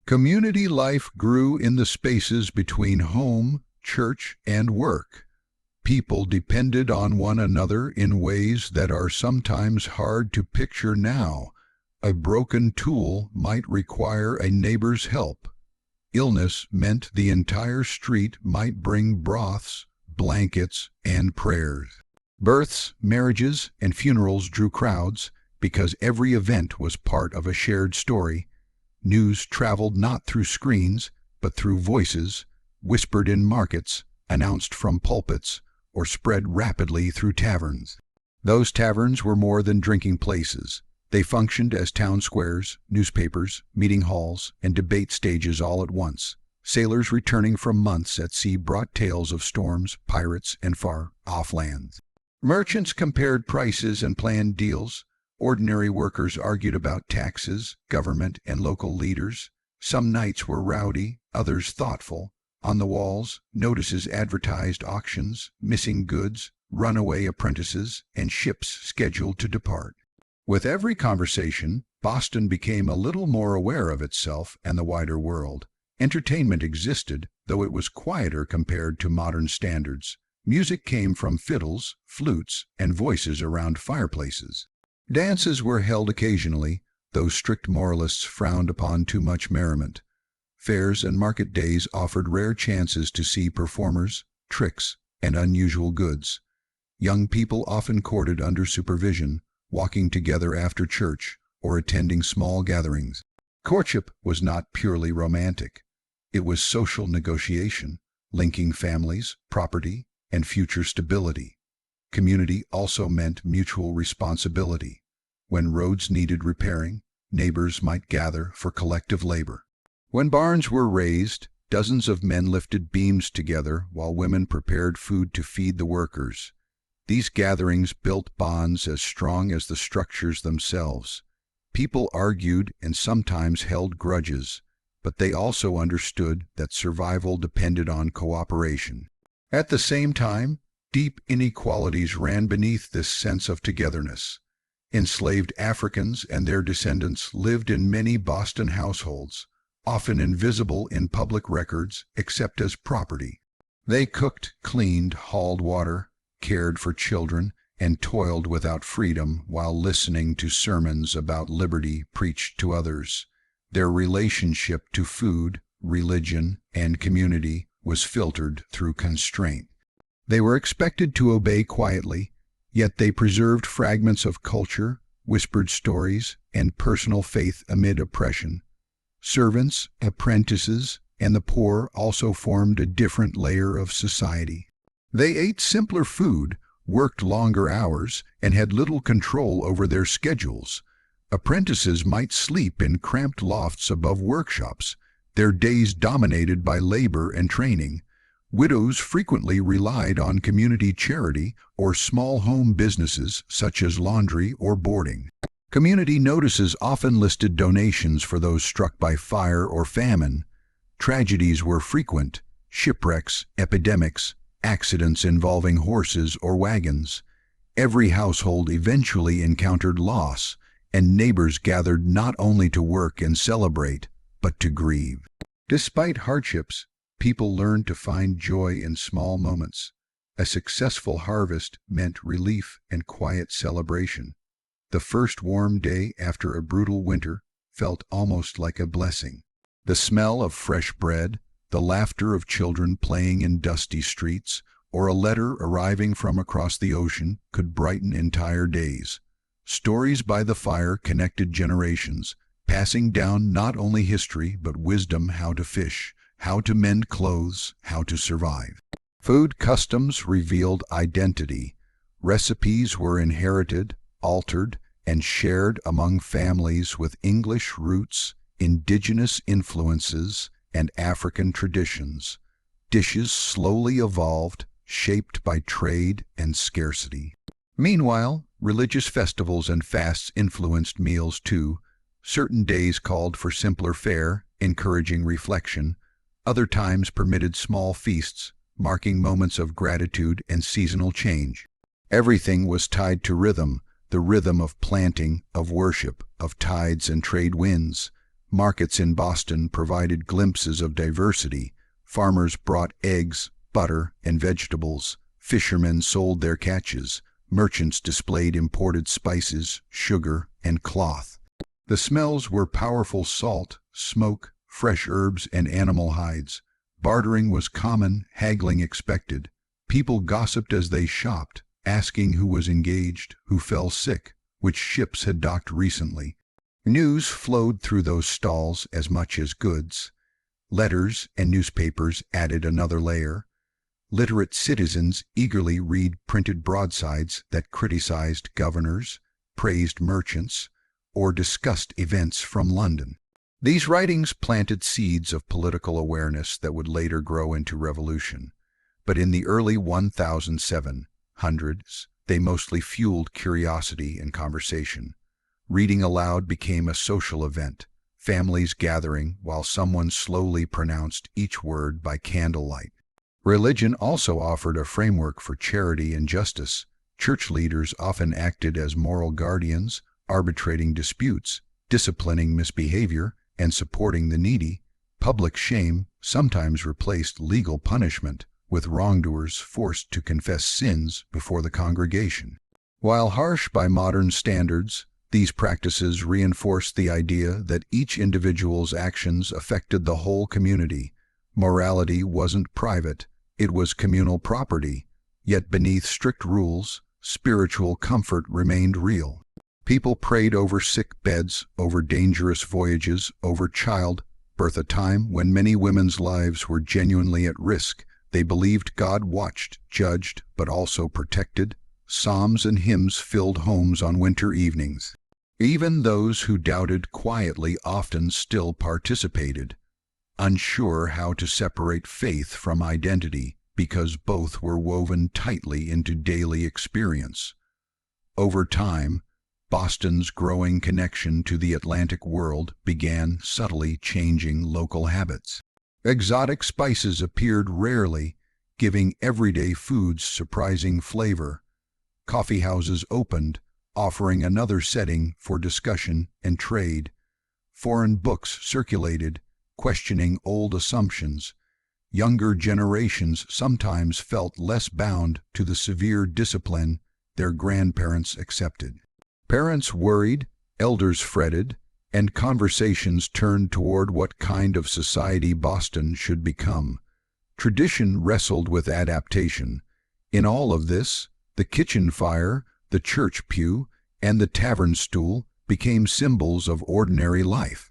Community life grew in the spaces between home, church, and work. People depended on one another in ways that are sometimes hard to picture now. A broken tool might require a neighbor's help. Illness meant the entire street might bring broths, blankets, and prayers. Births, marriages, and funerals drew crowds because every event was part of a shared story. News traveled not through screens, but through voices, whispered in markets, announced from pulpits, or spread rapidly through taverns. Those taverns were more than drinking places. They functioned as town squares, newspapers, meeting halls, and debate stages all at once. Sailors returning from months at sea brought tales of storms, pirates, and far-off lands. Merchants compared prices and planned deals. Ordinary workers argued about taxes, government, and local leaders. Some nights were rowdy, others thoughtful. On the walls, notices advertised auctions, missing goods, runaway apprentices, and ships scheduled to depart. With every conversation, Boston became a little more aware of itself and the wider world. Entertainment existed, though it was quieter compared to modern standards. Music came from fiddles, flutes, and voices around fireplaces. Dances were held occasionally, though strict moralists frowned upon too much merriment. Fairs and market days offered rare chances to see performers, tricks, and unusual goods. Young people often courted under supervision, walking together after church or attending small gatherings. Courtship was not purely romantic. It was social negotiation, linking families, property, and future stability. Community also meant mutual responsibility. When roads needed repairing, neighbors might gather for collective labor. When barns were raised, dozens of men lifted beams together while women prepared food to feed the workers. These gatherings built bonds as strong as the structures themselves. People argued and sometimes held grudges, but they also understood that survival depended on cooperation. At the same time, deep inequalities ran beneath this sense of togetherness. Enslaved Africans and their descendants lived in many Boston households, often invisible in public records except as property. They cooked, cleaned, hauled water, cared for children, and toiled without freedom while listening to sermons about liberty preached to others. Their relationship to food, religion, and community was filtered through constraint. They were expected to obey quietly, yet they preserved fragments of culture, whispered stories, and personal faith amid oppression. Servants, apprentices, and the poor also formed a different layer of society. They ate simpler food, worked longer hours, and had little control over their schedules. Apprentices might sleep in cramped lofts above workshops, their days dominated by labor and training. Widows frequently relied on community charity or small home businesses such as laundry or boarding. Community notices often listed donations for those struck by fire or famine. Tragedies were frequent: shipwrecks, epidemics, accidents involving horses or wagons. Every household eventually encountered loss, and neighbors gathered not only to work and celebrate, but to grieve. Despite hardships, people learned to find joy in small moments. A successful harvest meant relief and quiet celebration. The first warm day after a brutal winter felt almost like a blessing. The smell of fresh bread, the laughter of children playing in dusty streets, or a letter arriving from across the ocean could brighten entire days. Stories by the fire connected generations, passing down not only history but wisdom: how to fish, how to mend clothes, how to survive. Food customs revealed identity. Recipes were inherited, altered, and shared among families with English roots, indigenous influences, and African traditions. Dishes slowly evolved, shaped by trade and scarcity. Meanwhile, religious festivals and fasts influenced meals too. Certain days called for simpler fare, encouraging reflection. Other times permitted small feasts, marking moments of gratitude and seasonal change. Everything was tied to rhythm, the rhythm of planting, of worship, of tides and trade winds. Markets in Boston provided glimpses of diversity. Farmers brought eggs, butter, and vegetables. Fishermen sold their catches. Merchants displayed imported spices, sugar, and cloth. The smells were powerful: salt, smoke, fresh herbs, and animal hides. Bartering was common, haggling expected. People gossiped as they shopped, asking who was engaged, who fell sick, which ships had docked recently. News flowed through those stalls as much as goods. Letters and newspapers added another layer. Literate citizens eagerly read printed broadsides that criticized governors, praised merchants, or discussed events from London. These writings planted seeds of political awareness that would later grow into revolution. But in the early 1700s, they mostly fueled curiosity and conversation. Reading aloud became a social event, families gathering while someone slowly pronounced each word by candlelight. Religion also offered a framework for charity and justice. Church leaders often acted as moral guardians, arbitrating disputes, disciplining misbehavior, and supporting the needy. Public shame sometimes replaced legal punishment, with wrongdoers forced to confess sins before the congregation. While harsh by modern standards, these practices reinforced the idea that each individual's actions affected the whole community. Morality wasn't private, it was communal property, yet beneath strict rules, spiritual comfort remained real. People prayed over sick beds, over dangerous voyages, over childbirth, a time when many women's lives were genuinely at risk. They believed God watched, judged, but also protected. Psalms and hymns filled homes on winter evenings. Even those who doubted quietly often still participated, unsure how to separate faith from identity because both were woven tightly into daily experience. Over time, Boston's growing connection to the Atlantic world began subtly changing local habits. Exotic spices appeared rarely, giving everyday foods surprising flavor. Coffee houses opened, offering another setting for discussion and trade. Foreign books circulated, questioning old assumptions. Younger generations sometimes felt less bound to the severe discipline their grandparents accepted. Parents worried, elders fretted, and conversations turned toward what kind of society Boston should become. Tradition wrestled with adaptation. In all of this, the kitchen fire, the church pew, and the tavern stool became symbols of ordinary life.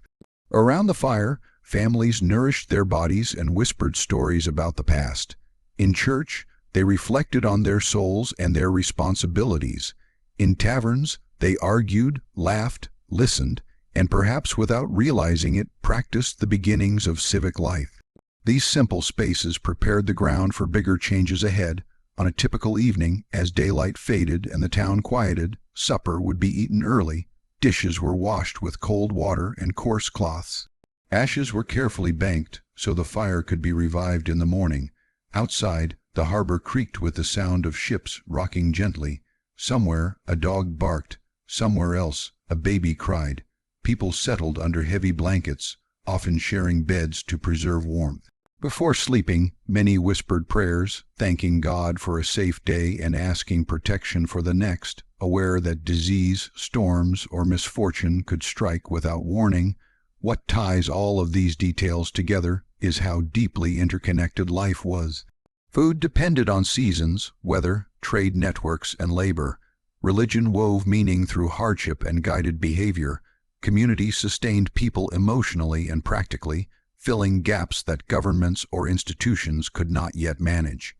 Around the fire, families nourished their bodies and whispered stories about the past. In church, they reflected on their souls and their responsibilities. In taverns, they argued, laughed, listened, and perhaps without realizing it, practiced the beginnings of civic life. These simple spaces prepared the ground for bigger changes ahead. On a typical evening, as daylight faded and the town quieted, supper would be eaten early. Dishes were washed with cold water and coarse cloths. Ashes were carefully banked so the fire could be revived in the morning. Outside, the harbor creaked with the sound of ships rocking gently. Somewhere, a dog barked. Somewhere else, a baby cried. People settled under heavy blankets, often sharing beds to preserve warmth. Before sleeping, many whispered prayers, thanking God for a safe day and asking protection for the next, aware that disease, storms, or misfortune could strike without warning. What ties all of these details together is how deeply interconnected life was. Food depended on seasons, weather, trade networks, and labor. Religion wove meaning through hardship and guided behavior. Community sustained people emotionally and practically, filling gaps that governments or institutions could not yet manage.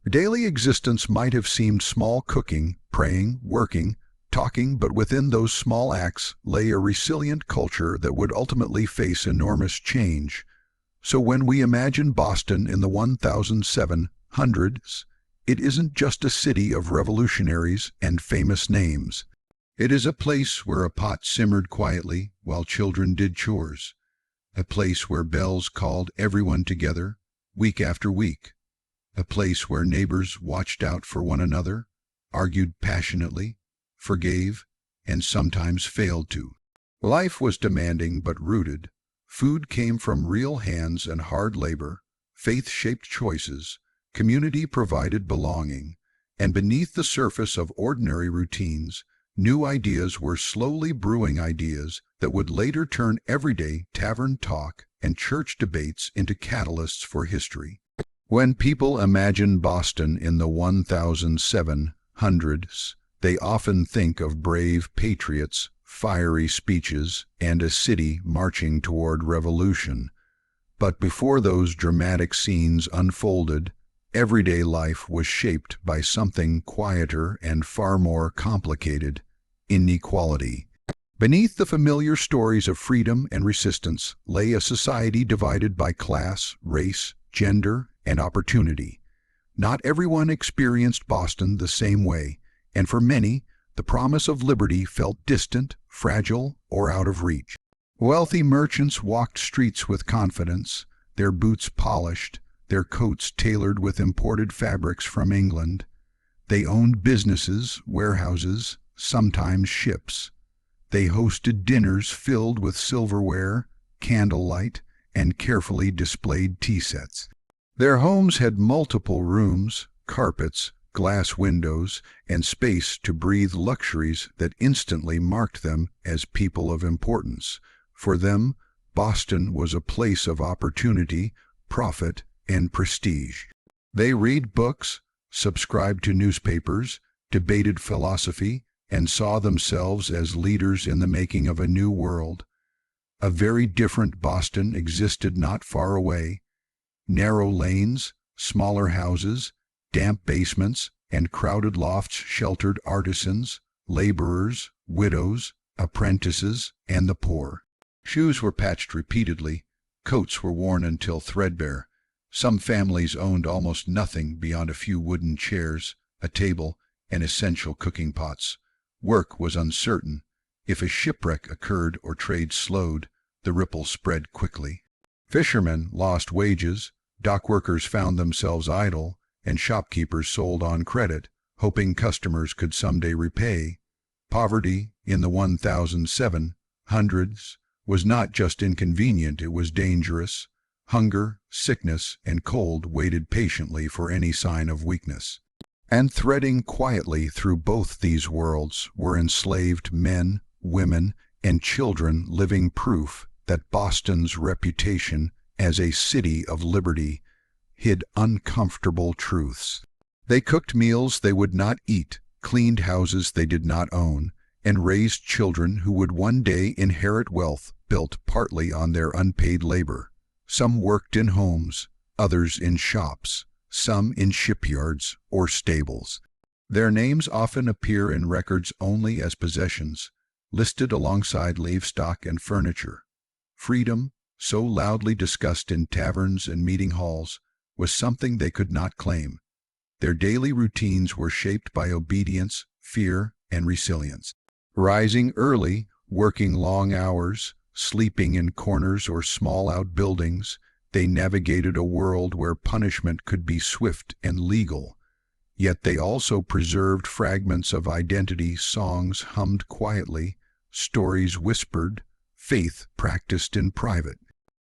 Daily existence might have seemed small: cooking, praying, working, talking, but within those small acts lay a resilient culture that would ultimately face enormous change. So when we imagine Boston in the 1700s, it isn't just a city of revolutionaries and famous names. It is a place where a pot simmered quietly while children did chores. A place where bells called everyone together, week after week. A place where neighbors watched out for one another, argued passionately, forgave, and sometimes failed to. Life was demanding but rooted. Food came from real hands and hard labor, faith shaped choices, community provided belonging, and beneath the surface of ordinary routines, new ideas were slowly brewing, ideas that would later turn everyday tavern talk and church debates into catalysts for history. When people imagine Boston in the 1700s, they often think of brave patriots, fiery speeches, and a city marching toward revolution. But before those dramatic scenes unfolded, everyday life was shaped by something quieter and far more complicated: inequality. Beneath the familiar stories of freedom and resistance lay a society divided by class, race, gender, and opportunity. Not everyone experienced Boston the same way, and for many, the promise of liberty felt distant, fragile, or out of reach. Wealthy merchants walked streets with confidence, their boots polished, their coats tailored with imported fabrics from England. They owned businesses, warehouses, sometimes ships. They hosted dinners filled with silverware, candlelight, and carefully displayed tea sets. Their homes had multiple rooms, carpets, glass windows, and space to breathe luxuries that instantly marked them as people of importance. For them, Boston was a place of opportunity, profit, and prestige. They read books, subscribed to newspapers, debated philosophy, and saw themselves as leaders in the making of a new world. A very different Boston existed not far away. Narrow lanes, smaller houses, damp basements, and crowded lofts sheltered artisans, laborers, widows, apprentices, and the poor. Shoes were patched repeatedly, coats were worn until threadbare. Some families owned almost nothing beyond a few wooden chairs, a table, and essential cooking pots. Work was uncertain. If a shipwreck occurred or trade slowed, the ripple spread quickly. Fishermen lost wages, dock workers found themselves idle, and shopkeepers sold on credit, hoping customers could someday repay. Poverty in the 1700s was not just inconvenient, it was dangerous. Hunger, sickness, and cold waited patiently for any sign of weakness. And threading quietly through both these worlds were enslaved men, women, and children, living proof that Boston's reputation as a city of liberty hid uncomfortable truths. They cooked meals they would not eat, cleaned houses they did not own, and raised children who would one day inherit wealth built partly on their unpaid labor. Some worked in homes, others in shops, some in shipyards or stables. Their names often appear in records only as possessions, listed alongside livestock and furniture. Freedom, so loudly discussed in taverns and meeting halls, was something they could not claim. Their daily routines were shaped by obedience, fear, and resilience. Rising early, working long hours, sleeping in corners or small outbuildings, they navigated a world where punishment could be swift and legal. Yet they also preserved fragments of identity, songs hummed quietly, stories whispered, faith practiced in private.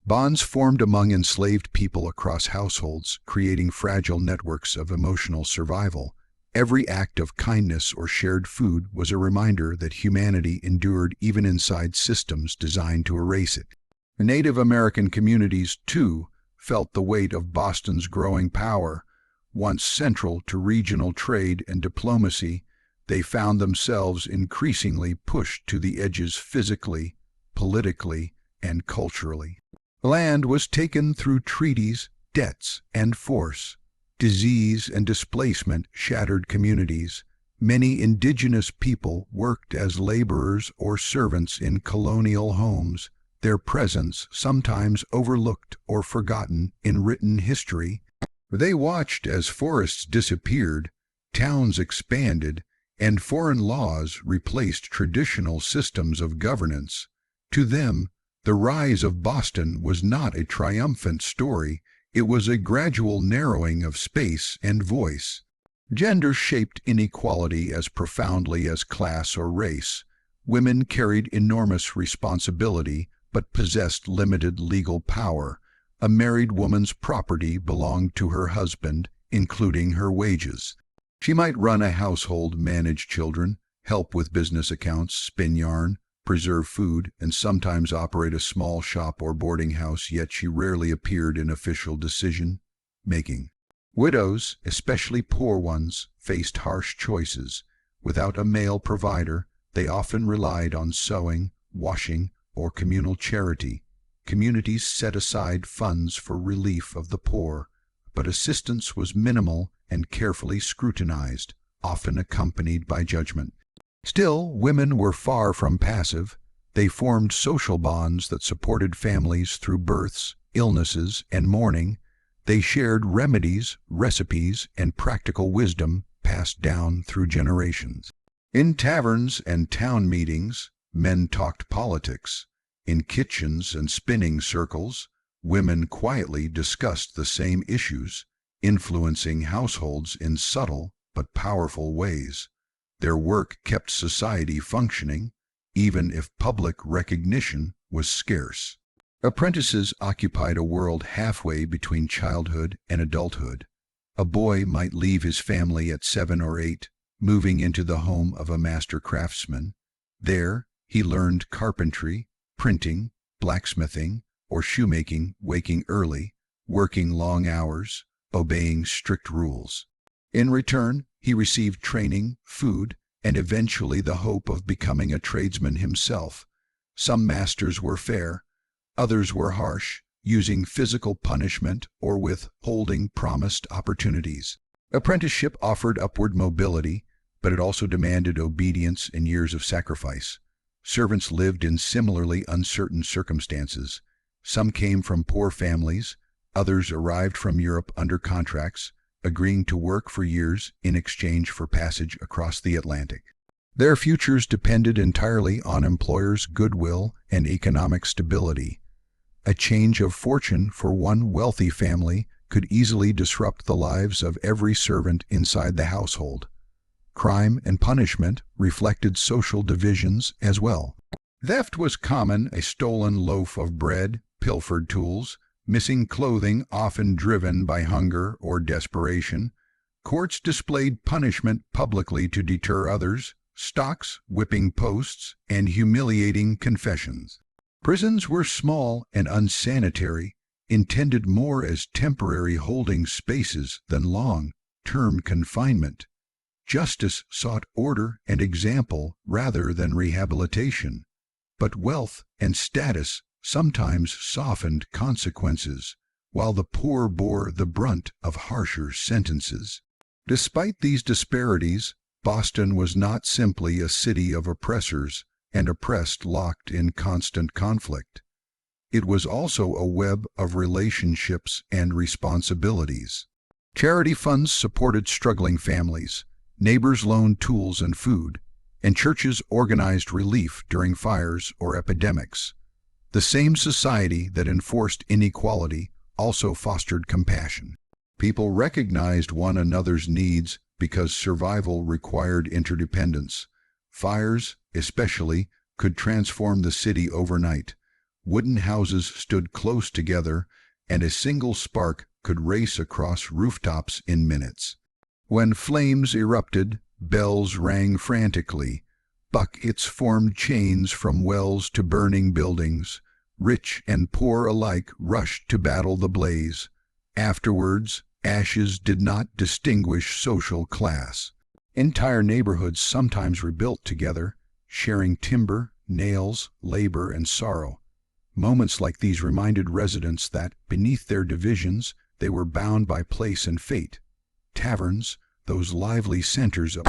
Bonds formed among enslaved people across households, creating fragile networks of emotional survival. Every act of kindness or shared food was a reminder that humanity endured even inside systems designed to erase it. Native American communities, too, felt the weight of Boston's growing power. Once central to regional trade and diplomacy, they found themselves increasingly pushed to the edges physically, politically, and culturally. Land was taken through treaties, debts, and force. Disease and displacement shattered communities. Many indigenous people worked as laborers or servants in colonial homes, their presence sometimes overlooked or forgotten in written history. They watched as forests disappeared, towns expanded, and foreign laws replaced traditional systems of governance. To them, the rise of Boston was not a triumphant story. It was a gradual narrowing of space and voice. Gender shaped inequality as profoundly as class or race. Women carried enormous responsibility, but possessed limited legal power. A married woman's property belonged to her husband, including her wages. She might run a household, manage children, help with business accounts, spin yarn, preserve food, and sometimes operate a small shop or boarding house, yet she rarely appeared in official decision-making. Widows, especially poor ones, faced harsh choices. Without a male provider, they often relied on sewing, washing, or communal charity. Communities set aside funds for relief of the poor, but assistance was minimal and carefully scrutinized, often accompanied by judgment. Still, women were far from passive. They formed social bonds that supported families through births, illnesses, and mourning. They shared remedies, recipes, and practical wisdom passed down through generations. In taverns and town meetings, men talked politics. In kitchens and spinning circles, women quietly discussed the same issues, influencing households in subtle but powerful ways. Their work kept society functioning, even if public recognition was scarce. Apprentices occupied a world halfway between childhood and adulthood. A boy might leave his family at 7 or 8, moving into the home of a master craftsman. There, he learned carpentry, printing, blacksmithing, or shoemaking, waking early, working long hours, obeying strict rules. In return, he received training, food, and eventually the hope of becoming a tradesman himself. Some masters were fair, others were harsh, using physical punishment or withholding promised opportunities. Apprenticeship offered upward mobility, but it also demanded obedience and years of sacrifice. Servants lived in similarly uncertain circumstances. Some came from poor families, others arrived from Europe under contracts, agreeing to work for years in exchange for passage across the Atlantic. Their futures depended entirely on employers' goodwill and economic stability. A change of fortune for one wealthy family could easily disrupt the lives of every servant inside the household. Crime and punishment reflected social divisions as well. Theft was common: a stolen loaf of bread, pilfered tools, missing clothing, often driven by hunger or desperation. Courts displayed punishment publicly to deter others: stocks, whipping posts, and humiliating confessions. Prisons were small and unsanitary, intended more as temporary holding spaces than long-term confinement. Justice sought order and example rather than rehabilitation. But wealth and status sometimes softened consequences, while the poor bore the brunt of harsher sentences. Despite these disparities, Boston was not simply a city of oppressors and oppressed locked in constant conflict. It was also a web of relationships and responsibilities. Charity funds supported struggling families, neighbors loaned tools and food, and churches organized relief during fires or epidemics. The same society that enforced inequality also fostered compassion. People recognized one another's needs because survival required interdependence. Fires, especially, could transform the city overnight. Wooden houses stood close together, and a single spark could race across rooftops in minutes. When flames erupted, bells rang frantically. Buckets formed chains from wells to burning buildings. Rich and poor alike rushed to battle the blaze. Afterwards, ashes did not distinguish social class. Entire neighborhoods sometimes rebuilt together, sharing timber, nails, labor, and sorrow. Moments like these reminded residents that, beneath their divisions, they were bound by place and fate. Taverns, those lively centers of